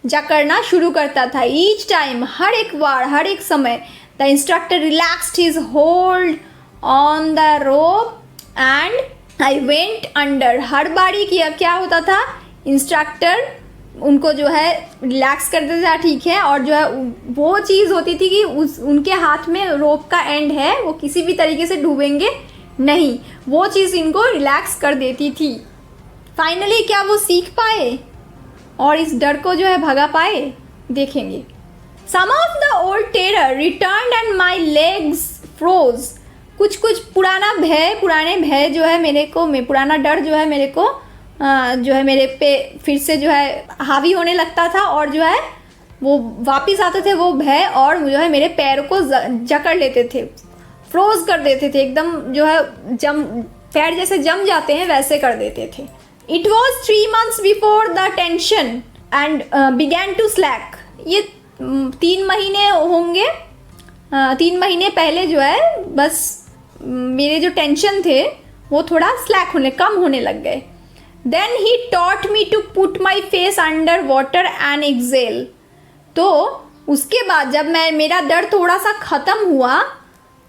जकड़ना शुरू करता था। ईच टाइम, हर एक बार, हर एक समय, the instructor relaxed his hold on the rope and I went under. हर बारी किया क्या होता था, इंस्ट्रक्टर उनको जो है रिलैक्स कर देता था, ठीक है, और जो है वो चीज़ होती थी कि उनके हाथ में रोप का एंड है, वो किसी भी तरीके से डूबेंगे नहीं, वो चीज़ इनको रिलैक्स कर देती थी। फाइनली क्या वो सीख पाए और इस डर को जो है भगा पाए, देखेंगे। Some of the old terror returned and my legs froze. कुछ पुराने भय जो है मेरे को, पुराना डर जो है मेरे को जो है मेरे पे फिर से जो है हावी होने लगता था, और जो है वो वापस आते थे वो भय, और जो है मेरे पैर को जकड़ लेते थे, फ्रोज कर देते थे, एकदम जो है पैर जैसे जम जाते हैं वैसे कर देते थे। It was 3 months before the tension and began to slack। ये 3 महीने होंगे, 3 महीने पहले जो है बस मेरे जो टेंशन थे वो थोड़ा कम होने लग गए। Then he taught me to put my face under water and exhale। तो उसके बाद जब मेरा डर थोड़ा सा ख़त्म हुआ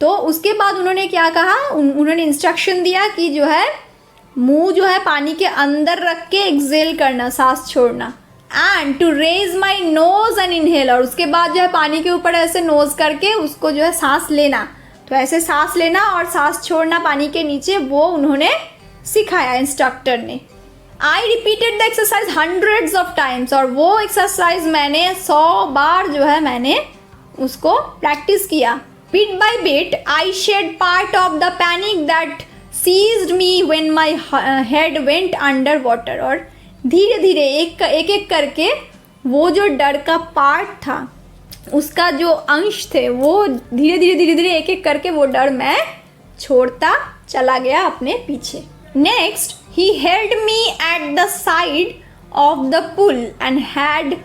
तो उसके बाद उन्होंने क्या कहा, उन्होंने इंस्ट्रक्शन दिया कि जो है मुंह जो है पानी के अंदर रख के एक्सेल करना, सांस छोड़ना, and to raise my nose and inhale, और उसके बाद जो है पानी के ऊपर ऐसे नोज करके उसको जो है सांस लेना, तो ऐसे सांस लेना और सांस छोड़ना पानी के नीचे, वो उन्होंने सिखाया इंस्ट्रक्टर ने। I repeated the exercise hundreds of times, और वो एक्सरसाइज मैंने 100 बार जो है मैंने उसको प्रैक्टिस किया। Bit by bit I shed part of the panic that seized me when my head went under water। और धीरे धीरे एक करके वो जो डर का पार्ट था, उसका जो अंश थे, वो धीरे धीरे एक करके वो डर मैं छोड़ता चला गया अपने पीछे। Next he held me at the side of the pool and had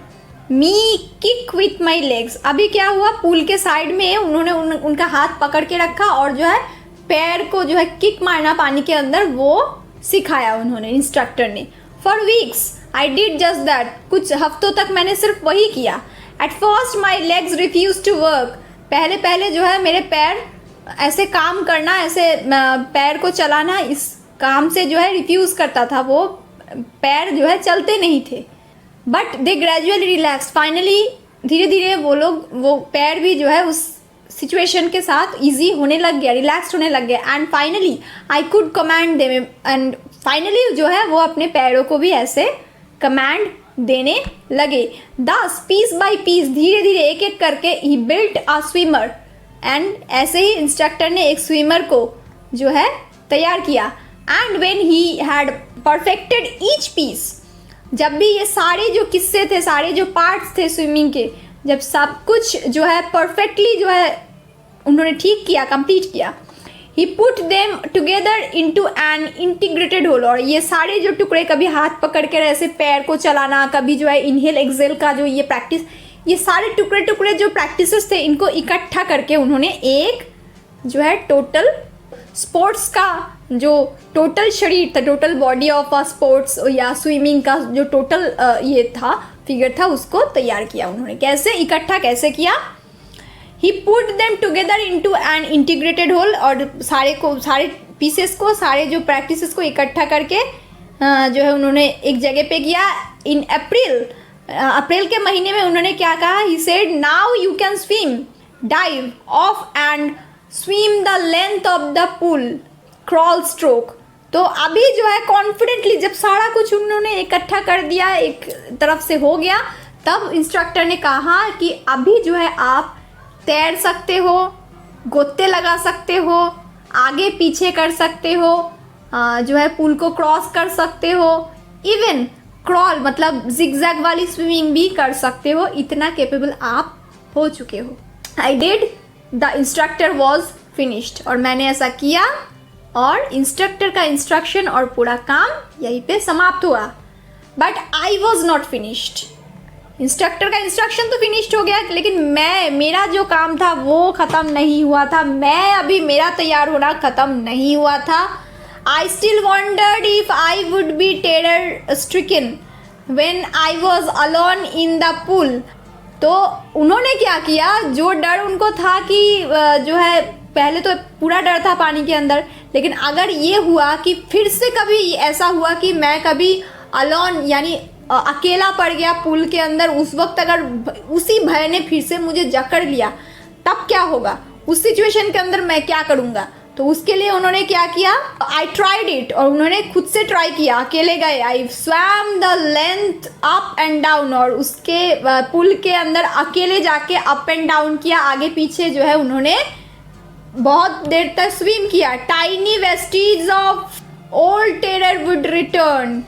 me kick with my legs. अभी क्या हुआ, पुल के साइड में उन्होंने उनका हाथ पकड़ के रखा और जो है पैर को जो है किक मारना पानी के अंदर, वो सिखाया उन्होंने, इंस्ट्रक्टर ने। For weeks I did just that. कुछ हफ्तों तक मैंने सिर्फ वही किया। At first my legs refuse to work. पहले जो है मेरे पैर ऐसे काम करना, ऐसे पैर को चलाना, इस काम से जो है रिफ्यूज़ करता था, वो पैर जो है चलते नहीं थे। But they gradually relax. Finally धीरे धीरे वो पैर भी जो है उस सिचुएशन के साथ इजी होने लग गया, रिलैक्स्ड होने लग गया। And finally I could command them, and finally जो है वो अपने पैरों को भी ऐसे कमांड देने लगे। दस पीस बाय पीस, धीरे धीरे एक करके ही बिल्ट अ स्विमर, एंड ऐसे ही इंस्ट्रक्टर ने एक स्विमर को जो है तैयार किया। And when he had perfected each piece, जब भी ये सारे जो किस्से थे, सारे जो पार्ट्स थे स्विमिंग के, जब सब कुछ जो है परफेक्टली जो है उन्होंने ठीक किया, कंप्लीट किया, he put them together into an integrated whole, और ये सारे जो टुकड़े, कभी हाथ पकड़ कर ऐसे पैर को चलाना, कभी जो है इनहेल एक्सेल का जो ये प्रैक्टिस, ये सारे टुकड़े टुकड़े जो प्रैक्टिसेस थे, इनको इकट्ठा करके उन्होंने एक जो है टोटल स्पोर्ट्स का जो टोटल शरीर था, total body of a sports या स्विमिंग का जो टोटल ये था, फिगर था, उसको तैयार किया उन्होंने। कैसे इकट्ठा कैसे किया? He put them together into an integrated whole, और सारे पीसेस को, सारे जो प्रैक्टिसेस को इकट्ठा करके जो है उन्होंने एक जगह पे किया। इन अप्रैल के महीने में उन्होंने क्या कहा? He said now you can swim, dive of and swim the length of the pool, crawl stroke. तो अभी जो है कॉन्फिडेंटली जब सारा कुछ उन्होंने इकट्ठा कर दिया, एक तरफ से हो गया, तब इंस्ट्रक्टर ने कहा कि अभी जो है आप तैर सकते हो, गोते लगा सकते हो, आगे पीछे कर सकते हो, जो है पूल को क्रॉस कर सकते हो, इवन क्रॉल मतलब जिगजैग वाली स्विमिंग भी कर सकते हो, इतना कैपेबल आप हो चुके हो। I did, the instructor was finished, और मैंने ऐसा किया और इंस्ट्रक्टर का इंस्ट्रक्शन और पूरा काम यहीं पे समाप्त हुआ। But I was not finished. Instructor का इंस्ट्रक्शन तो फिनिश्ड हो गया, लेकिन मेरा जो काम था वो ख़त्म नहीं हुआ था। मेरा तैयार होना ख़त्म नहीं हुआ था। I still wandered if I would be terror stricken when I was alone in the pool. तो उन्होंने क्या किया, जो डर उनको था कि जो है पहले तो पूरा डर था पानी के अंदर, लेकिन अगर ये हुआ कि फिर से कभी ऐसा हुआ कि मैं कभी अलोन यानी अकेला पड़ गया पूल के अंदर, उस वक्त अगर उसी भय ने फिर से मुझे जकड़ लिया, तब क्या होगा, उस सिचुएशन के अंदर मैं क्या करूँगा। तो उसके लिए उन्होंने क्या किया, आई ट्राइड इट, और उन्होंने खुद से ट्राई किया, अकेले गए। आई swum the length up and down, और उसके पुल के अंदर अकेले जाके अप एंड डाउन किया, आगे पीछे जो है उन्होंने बहुत देर तक स्विम किया। Tiny Vestige of old terror would return,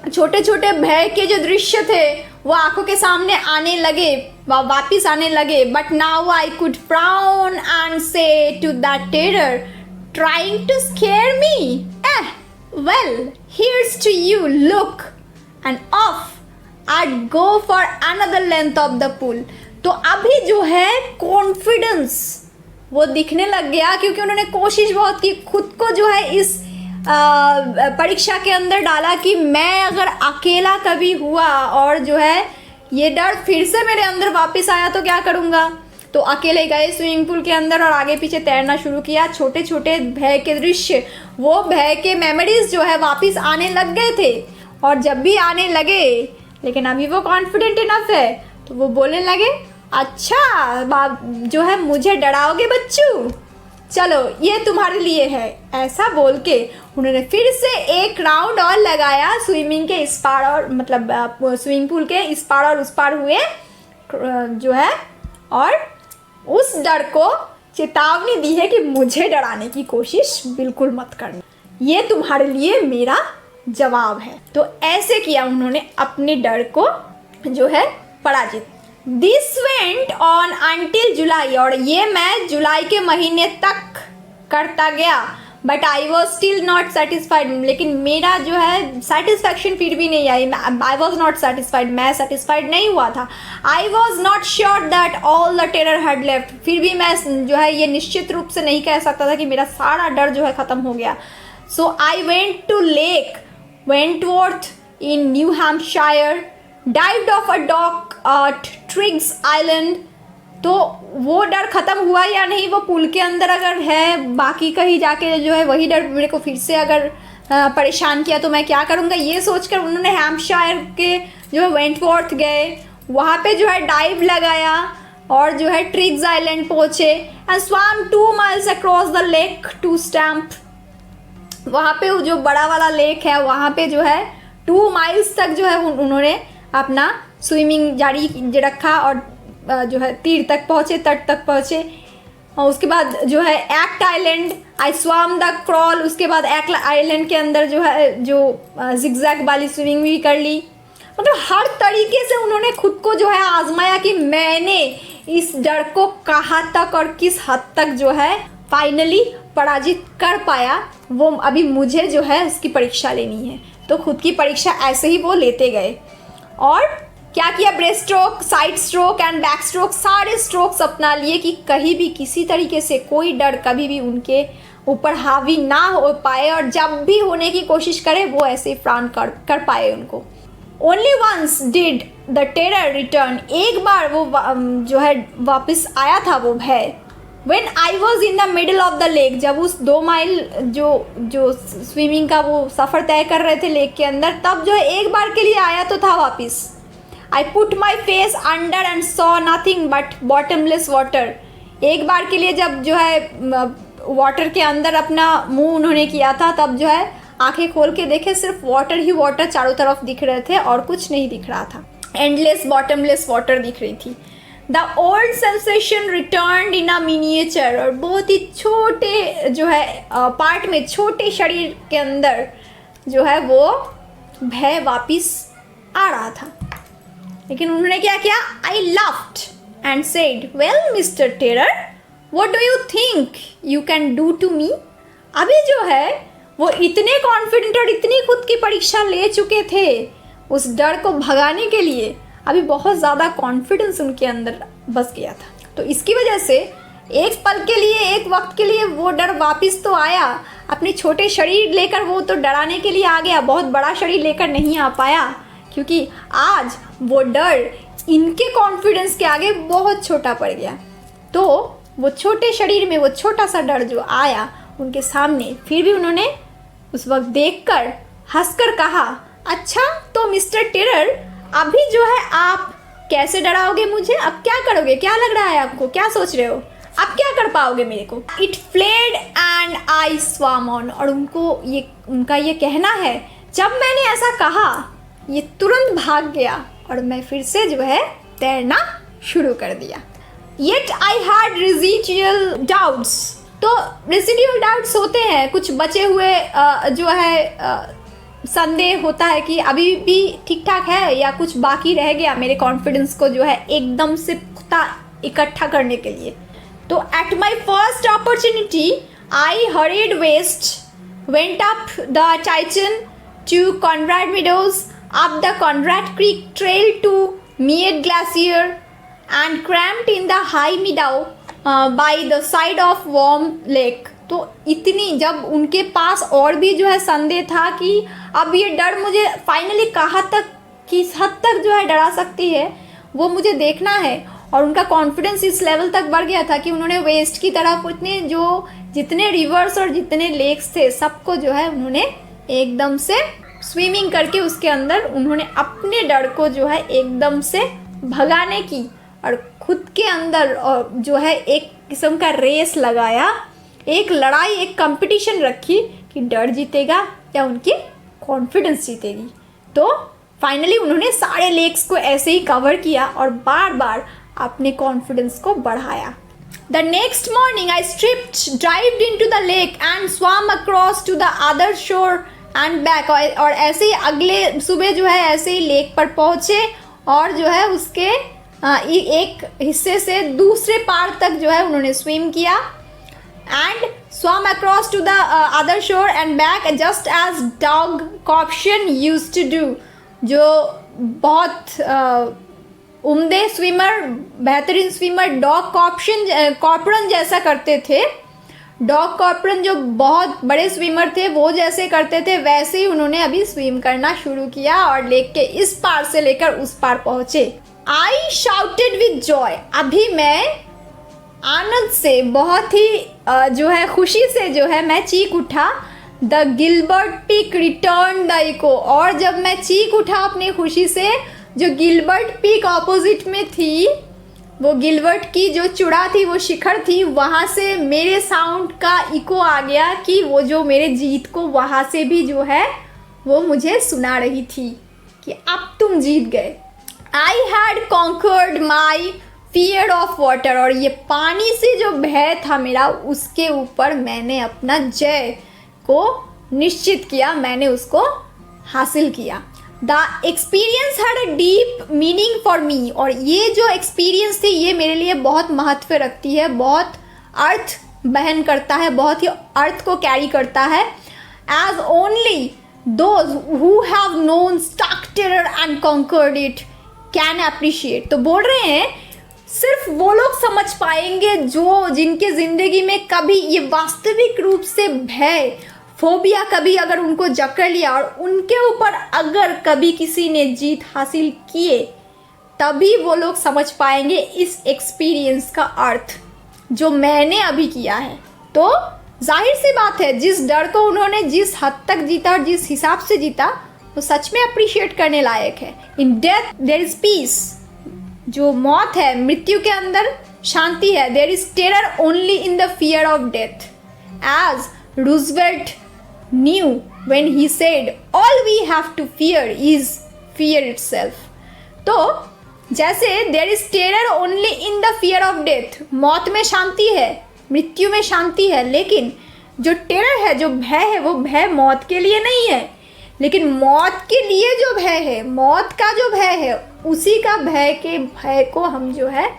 छोटे छोटे भय के जो दृश्य थे वो आंखों के सामने आने लगे, वापिस आने लगे। But now I could frown and say to that terror trying to scare me, well here's to you, look and off I go for another length of the pool. तो अभी जो है कॉन्फिडेंस वो दिखने लग गया, क्योंकि उन्होंने कोशिश बहुत की, खुद को जो है इस परीक्षा के अंदर डाला कि मैं अगर अकेला कभी हुआ और जो है ये डर फिर से मेरे अंदर वापस आया तो क्या करूँगा। तो अकेले गए स्विमिंग पूल के अंदर और आगे पीछे तैरना शुरू किया। छोटे छोटे भय के दृश्य, वो भय के मेमोरीज जो है वापस आने लग गए थे, और जब भी आने लगे, लेकिन अभी वो कॉन्फिडेंट इनफ है, तो वो बोलने लगे, अच्छा जो है मुझे डराओगे बच्चू, चलो ये तुम्हारे लिए है। ऐसा बोल के उन्होंने फिर से एक राउंड और लगाया, स्विमिंग के इस पार और मतलब स्विमिंग पूल के इस पार और उस पार हुए जो है, और उस डर को चेतावनी दी है कि मुझे डराने की कोशिश बिल्कुल मत करना, ये तुम्हारे लिए मेरा जवाब है। तो ऐसे किया उन्होंने अपने डर को जो है पराजित। दिस वेंट ऑन अंटिल जुलाई, और ये मैं जुलाई के महीने तक करता गया। But I was still not satisfied, लेकिन मेरा जो है सेटिस्फैक्शन फिर भी नहीं आई। आई वॉज नॉट सेटिस्फाइड, मैं सेटिस्फाइड नहीं हुआ था। I was not sure that all the terror had left, फिर भी मैं जो है ये निश्चित रूप से नहीं कह सकता था कि मेरा सारा डर जो है ख़त्म हो गया। So I went to Lake Wentworth in New Hampshire, dived off a dock at Triggs Island. तो वो डर ख़त्म हुआ या नहीं, वो पुल के अंदर अगर है, बाकी कहीं जाके जो है वही डर मेरे को फिर से अगर परेशान किया तो मैं क्या करूँगा, ये सोचकर उन्होंने हैम्पशायर के जो है वेंटवर्थ गए, वहाँ पे जो है डाइव लगाया और जो है ट्रिग्स आइलैंड पहुँचे and swam 2 miles across the lake to stamp. वहाँ पे जो बड़ा वाला लेक है वहाँ पे जो है 2 miles तक जो है उन्होंने अपना स्विमिंग जारी रखा और जो है तीर तक पहुँचे, तट तक पहुँचे। और उसके बाद जो है एक्ट आइलैंड, आई स्वाम द क्रॉल, उसके बाद एक्ट आइलैंड के अंदर जो है जो जिगजैग वाली स्विमिंग भी कर ली। मतलब हर तरीके से उन्होंने खुद को जो है आजमाया कि मैंने इस डर को कहाँ तक और किस हद तक जो है फाइनली पराजित कर पाया। वो अभी मुझे जो है उसकी परीक्षा लेनी है। तो खुद की परीक्षा ऐसे ही वो लेते गए और क्या किया, breast stroke, side stroke and back stroke, सारे स्ट्रोक्स अपना लिए कि कहीं भी किसी तरीके से कोई डर कभी भी उनके ऊपर हावी ना हो पाए और जब भी होने की कोशिश करे वो ऐसे फ्रान कर पाए उनको। Only once did the terror return, एक बार वो जो है वापस आया था वो भय। When I was in the middle of the lake, जब उस 2 माइल जो स्विमिंग का वो सफ़र तय कर रहे थे लेक के अंदर, तब जो है एक बार के लिए आया तो था वापस। I put my face under and saw nothing but bottomless water, एक बार के लिए जब जो है वाटर के अंदर अपना मुंह उन्होंने किया था तब जो है आंखें खोल के देखे सिर्फ वाटर ही वाटर चारों तरफ दिख रहे थे और कुछ नहीं दिख रहा था। एंडलेस बॉटमलेस वाटर दिख रही थी। The old sensation return in a miniature, और बहुत ही छोटे जो है पार्ट में, छोटे शरीर के अंदर जो है वो भय वापिस आ रहा था। लेकिन उन्होंने क्या किया, I laughed and said, well mister terror, what do you think you can do to me. अभी जो है वो इतने कॉन्फिडेंट और इतनी खुद की परीक्षा ले चुके थे उस डर को भगाने के लिए, अभी बहुत ज़्यादा कॉन्फिडेंस उनके अंदर बस गया था। तो इसकी वजह से एक पल के लिए, एक वक्त के लिए वो डर वापस तो आया, अपने छोटे शरीर लेकर वो तो डराने के लिए आ गया, बहुत बड़ा शरीर लेकर नहीं आ पाया, क्योंकि आज वो डर इनके कॉन्फिडेंस के आगे बहुत छोटा पड़ गया। तो वो छोटे शरीर में वो छोटा सा डर जो आया उनके सामने, फिर भी उन्होंने उस वक्त देखकर हंसकर कहा, अच्छा तो मिस्टर टेरर, अभी जो है आप कैसे डराओगे मुझे, अब क्या करोगे, क्या लग रहा है आपको, क्या सोच रहे हो, अब क्या कर पाओगे मेरे को। इट फ्लेड एंड आई स्वाम ऑन, और उनका ये कहना है, जब मैंने ऐसा कहा ये तुरंत भाग गया और मैं फिर से जो है तैरना शुरू कर दिया। Yet I had residual doubts, तो रेजिडुअल डाउट्स होते हैं, कुछ बचे हुए जो है संदेह होता है कि अभी भी ठीक ठाक है या कुछ बाकी रह गया मेरे कॉन्फिडेंस को जो है एकदम से पुख्ता इकट्ठा करने के लिए। तो at my first opportunity I hurried west, went up the Titan to Conrad Meadows, up the Conrad Creek Trail to Meade Glacier and cramped in the high meadow by the side of Warm Lake. तो इतनी, जब उनके पास और भी जो है संदेह था कि अब ये डर मुझे फाइनली कहाँ तक, किस हद तक जो है डरा सकती है, वो मुझे देखना है। और उनका कॉन्फिडेंस इस लेवल तक बढ़ गया था कि उन्होंने वेस्ट की तरफ इतने जितने रिवर्स और जितने लेक्स थे सबको जो है उन्होंने एकदम से स्विमिंग करके उसके अंदर उन्होंने अपने डर को जो है एकदम से भगाने की और खुद के अंदर और जो है एक किस्म का रेस लगाया, एक लड़ाई, एक कंपटीशन रखी कि डर जीतेगा या उनकी कॉन्फिडेंस जीतेगी। तो फाइनली उन्होंने सारे लेक्स को ऐसे ही कवर किया और बार बार अपने कॉन्फिडेंस को बढ़ाया। The next morning I stripped, dived into the lake and swam across to the other shore and back, और ऐसे ही अगले सुबह जो है ऐसे ही लेक पर पहुँचे और जो है उसके एक हिस्से से दूसरे पार तक जो है उन्होंने स्विम किया and swam across to the other shore and back just as dog Coption used to do, जो बहुत उम्दे स्विमर, बेहतरीन स्विमर डॉग कॉर्परन जैसा करते थे। डॉग कॉर्परन जो बहुत बड़े स्विमर थे वो जैसे करते थे वैसे ही उन्होंने अभी स्विम करना शुरू किया और लेक के इस पार से लेकर उस पार पहुँचे। आई शाउटेड विद जॉय, अभी मैं आनंद से, बहुत ही जो है खुशी से जो है मैं चीख उठा। The Gilbert Peak return the echo, और जब मैं चीख उठा अपनी खुशी से, जो गिलबर्ट पीक ऑपोजिट में थी, वो गिलबर्ट की जो चुड़ा थी, वो शिखर थी, वहाँ से मेरे साउंड का इको आ गया कि वो जो मेरे जीत को वहाँ से भी जो है वो मुझे सुना रही थी कि अब तुम जीत गए। I had conquered my fear of water, और ये पानी से जो भय था मेरा, उसके ऊपर मैंने अपना जय को निश्चित किया, मैंने उसको हासिल किया। The experience had a deep meaning for me, और ये जो एक्सपीरियंस थी ये मेरे लिए बहुत महत्व रखती है, बहुत अर्थ बहन करता है, बहुत ही अर्थ को कैरी करता है। As only those who have known stark terror and conquered it can appreciate. तो बोल रहे हैं सिर्फ वो लोग समझ पाएंगे जो जिनके ज़िंदगी में कभी ये वास्तविक रूप से भय, फोबिया कभी अगर उनको जकड़ लिया और उनके ऊपर अगर कभी किसी ने जीत हासिल किए, तभी वो लोग समझ पाएंगे इस एक्सपीरियंस का अर्थ जो मैंने अभी किया है। तो जाहिर सी बात है, जिस डर को उन्होंने जिस हद तक जीता और जिस हिसाब से जीता, वो सच में अप्रिशिएट करने लायक है। In death there is peace, जो मौत है, मृत्यु के अंदर शांति है। There is terror only in the fear of death, as Roosevelt knew when he said all we have to fear is fear itself। तो जैसे there is terror only in the fear of death, मौत में शांति है, मृत्यु में शांति है, लेकिन जो टेरर है, जो भय है, वो भय मौत के लिए नहीं है, लेकिन मौत के लिए जो भय है, मौत का जो भय है, उसी का भय के भय को हम जो है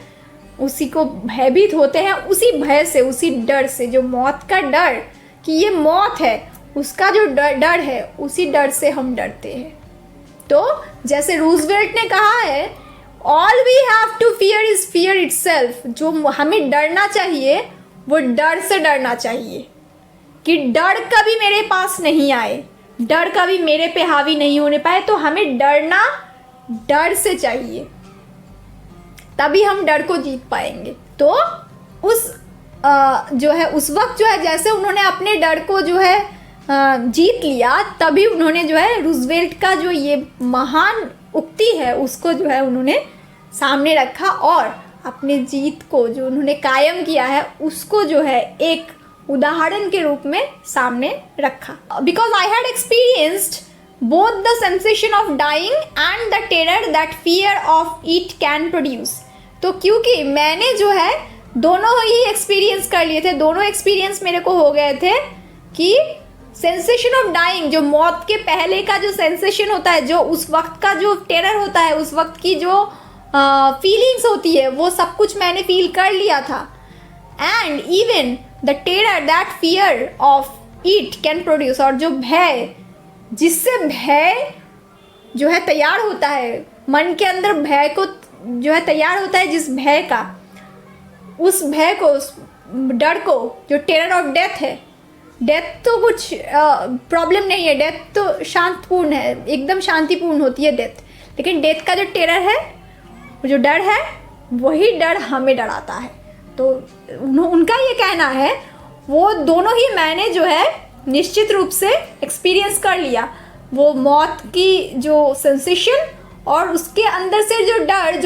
उसी को भयभीत होते हैं, उसी भय से, उसी डर से, जो मौत का डर कि ये मौत है, उसका जो डर है, उसी डर से हम डरते हैं। तो जैसे रूजवेल्ट ने कहा है, all we have to fear is fear itself, जो हमें डरना चाहिए वो डर से डरना चाहिए, कि डर कभी मेरे पास नहीं आए, डर कभी मेरे पे हावी नहीं होने पाए। तो हमें डरना डर से चाहिए, तभी हम डर को जीत पाएंगे। तो उस जो है उस वक्त जो है, जैसे उन्होंने अपने डर को जो है जीत लिया, तभी उन्होंने जो है रूजवेल्ट का जो ये महान उक्ति है उसको जो है उन्होंने सामने रखा, और अपने जीत को जो उन्होंने कायम किया है उसको जो है एक उदाहरण के रूप में सामने रखा। Because I had experienced both the sensation of dying and the terror that fear of it can produce. तो क्योंकि मैंने जो है दोनों ही एक्सपीरियंस कर लिए थे, दोनों एक्सपीरियंस मेरे को हो गए थे कि सेंसेशन ऑफ डाइंग, जो मौत के पहले का जो सेंसेशन होता है, जो उस वक्त का जो टेरर होता है, उस वक्त की जो फीलिंग्स होती है, वो सब कुछ मैंने फील कर लिया था। And even the terror that fear of it can produce, और जो भय, जिससे भय जो है तैयार होता है, मन के अंदर भय को जो है तैयार होता है, जिस भय का, उस भय को, उस डर को, जो टेरर ऑफ डेथ है। डेथ तो कुछ प्रॉब्लम नहीं है, डेथ तो शांतपूर्ण है, एकदम शांतिपूर्ण होती है डेथ, लेकिन डेथ का जो टेरर है, जो डर है, वही डर हमें डराता है। तो उनका ये कहना है, वो दोनों ही मैंने जो है निश्चित रूप से एक्सपीरियंस कर लिया, वो मौत की जो सेंसेशन और उसके अंदर से जो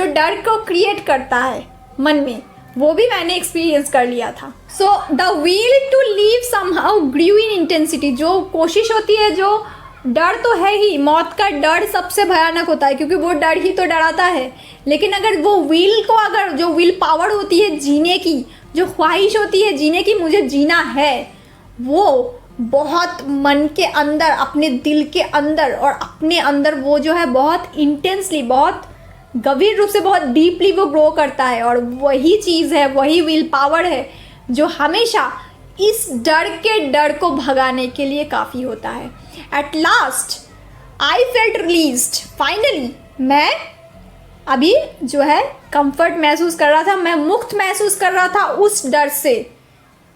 डर को क्रिएट करता है मन में, वो भी मैंने एक्सपीरियंस कर लिया था। So the will to live somehow grew in intensity, जो कोशिश होती है, जो डर तो है ही, मौत का डर सबसे भयानक होता है, क्योंकि वो डर ही तो डराता है। लेकिन अगर वो विल को, अगर जो विल पावर होती है जीने की, जो ख्वाहिश होती है जीने की, मुझे जीना है, वो बहुत मन के अंदर, अपने दिल के अंदर और अपने अंदर वो जो है बहुत इंटेंसली, बहुत गंभीर रूप से, बहुत डीपली वो ग्रो करता है। और वही चीज़ है, वही विल पावर है जो हमेशा इस डर को भगाने के लिए काफ़ी होता है। At last I felt released, finally मैं अभी जो है कंफर्ट महसूस कर रहा था, मैं मुक्त महसूस कर रहा था उस डर से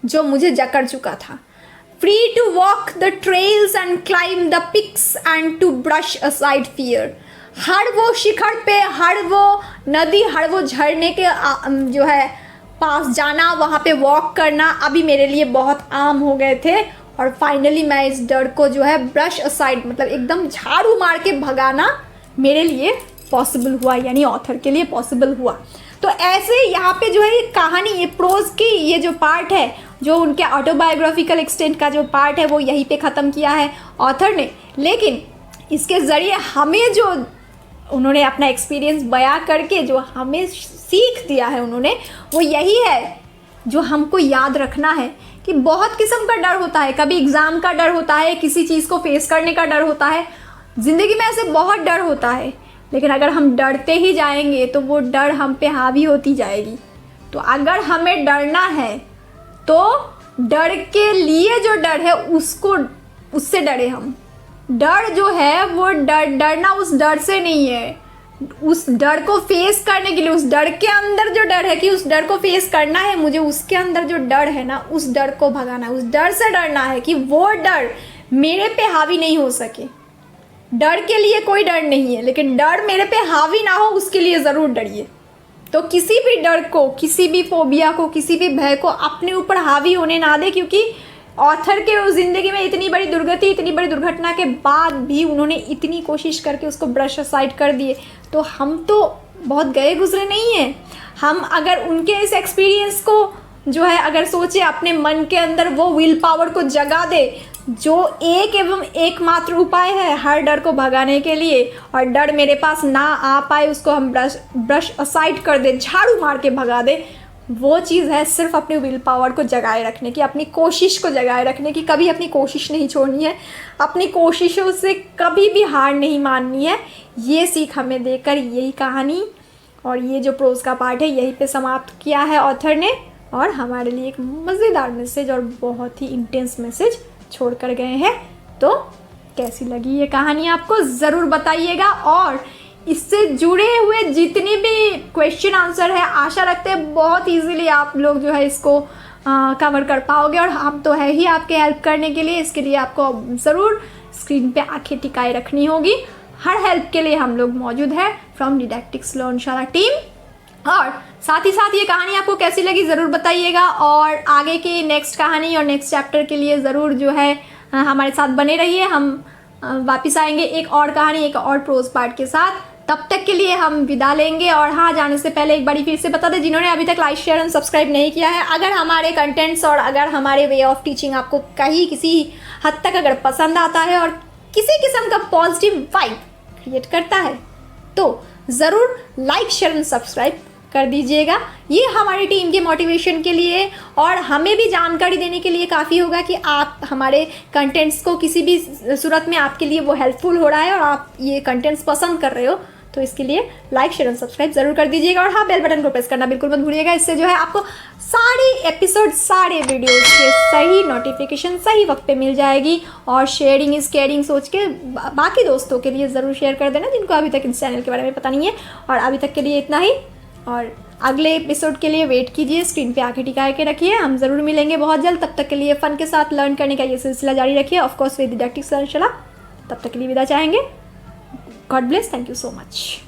जो मुझे जकड़ चुका था। Free to walk the trails and climb the peaks and to brush aside fear. हर वो शिखर पे, हर वो नदी, हर वो झरने के जो है पास जाना, वहाँ पे वॉक करना अभी मेरे लिए बहुत आम हो गए थे। और फाइनली मैं इस डर को जो है ब्रश असाइड, मतलब एकदम झाड़ू मार के भगाना मेरे लिए पॉसिबल हुआ, यानी ऑथर के लिए पॉसिबल हुआ। तो ऐसे यहाँ पे जो है ये कहानी, ये प्रोज की ये जो पार्ट है, जो उनके ऑटोबायोग्राफिकल एक्सटेंट का जो पार्ट है, वो यहीं पे ख़त्म किया है ऑथर ने। लेकिन इसके ज़रिए हमें जो उन्होंने अपना एक्सपीरियंस बयां करके जो हमें सीख दिया है उन्होंने, वो यही है जो हमको याद रखना है कि बहुत किस्म का डर होता है। कभी एग्ज़ाम का डर होता है, किसी चीज़ को फेस करने का डर होता है, ज़िंदगी में ऐसे बहुत डर होता है। लेकिन अगर हम डरते ही जाएंगे तो वो डर हम पे हावी होती जाएगी। तो अगर हमें डरना है तो डर के लिए जो डर है उससे डरे हम। डर जो है वो डरना उस डर से नहीं है, उस डर को फेस करने के लिए, उस डर के अंदर जो डर है कि उस डर को फेस करना है मुझे, उसके अंदर जो डर है ना, उस डर को भगाना है। उस डर से डरना है कि वो डर मेरे पे हावी नहीं हो सके। डर के लिए कोई डर नहीं है, लेकिन डर मेरे पे हावी ना हो उसके लिए ज़रूर डरिए। तो किसी भी डर को, किसी भी फोबिया को, किसी भी भय को अपने ऊपर हावी होने ना दे, क्योंकि ऑथर के उस ज़िंदगी में इतनी बड़ी दुर्गति, इतनी बड़ी दुर्घटना के बाद भी उन्होंने इतनी कोशिश करके उसको ब्रश असाइड कर दिए। तो हम तो बहुत गए गुजरे नहीं हैं। हम अगर उनके इस एक्सपीरियंस को जो है अगर सोचे, अपने मन के अंदर वो विल पावर को जगा दे जो एक एवं एकमात्र उपाय है हर डर को भगाने के लिए, और डर मेरे पास ना आ पाए उसको हम ब्रश असाइड कर दे, झाड़ू मार के भगा दे, वो चीज़ है सिर्फ अपने विल पावर को जगाए रखने की, अपनी कोशिश को जगाए रखने की। कभी अपनी कोशिश नहीं छोड़नी है, अपनी कोशिशों से कभी भी हार नहीं माननी है। ये सीख हमें देकर यही कहानी और ये जो प्रोज का पार्ट है यहीं पे समाप्त किया है ऑथर ने, और हमारे लिए एक मज़ेदार मैसेज और बहुत ही इंटेंस मैसेज छोड़ कर गए हैं। तो कैसी लगी ये कहानी आपको ज़रूर बताइएगा, और इससे जुड़े हुए जितने भी क्वेश्चन आंसर है आशा रखते हैं बहुत इजीली आप लोग जो है इसको कवर कर पाओगे, और हम तो है ही आपके हेल्प करने के लिए। इसके लिए आपको ज़रूर स्क्रीन पे आंखें टिकाए रखनी होगी। हर हेल्प के लिए हम लोग मौजूद है फ्रॉम डिडैक्टिक्स लर्नशाला टीम। और साथ ही साथ ये कहानी आपको कैसी लगी ज़रूर बताइएगा, और आगे की नेक्स्ट कहानी और नेक्स्ट चैप्टर के लिए ज़रूर जो है हमारे साथ बने रहिए। हम वापस आएंगे एक और कहानी, एक और प्रोज पार्ट के साथ। तब तक के लिए हम विदा लेंगे। और हाँ, जाने से पहले एक बारी फिर से बता दें, जिन्होंने अभी तक लाइक शेयर एंड सब्सक्राइब नहीं किया है, अगर हमारे कंटेंट्स और अगर हमारे वे ऑफ टीचिंग आपको कहीं किसी हद तक अगर पसंद आता है और किसी किस्म का पॉजिटिव वाइब क्रिएट करता है तो ज़रूर लाइक शेयर एंड सब्सक्राइब कर दीजिएगा। ये हमारी टीम के मोटिवेशन के लिए और हमें भी जानकारी देने के लिए काफ़ी होगा कि आप हमारे कंटेंट्स को किसी भी सूरत में आपके लिए वो हेल्पफुल हो रहा है और आप ये कंटेंट्स पसंद कर रहे हो। तो इसके लिए लाइक शेयर एंड सब्सक्राइब ज़रूर कर दीजिएगा, और हाँ, बेल बटन को प्रेस करना बिल्कुल मत भूलिएगा। इससे जो है आपको सारे एपिसोड, सारे वीडियोज़ के सही नोटिफिकेशन सही वक्त पे मिल जाएगी। और शेयरिंग इज़ केयरिंग सोच के बाकी दोस्तों के लिए ज़रूर शेयर कर देना जिनको अभी तक इस चैनल के बारे में पता नहीं है। और अभी तक के लिए इतना ही, और अगले एपिसोड के लिए वेट कीजिए, स्क्रीन पे आके टिका के रखिए। हम ज़रूर मिलेंगे बहुत जल्द। तब तक के लिए फ़न के साथ लर्न करने का ये सिलसिला जारी रखिए, ऑफकोर्स विद डिडैक्टिक्स लर्नशाला। तब तक के लिए विदा चाहेंगे। God bless, thank you so much.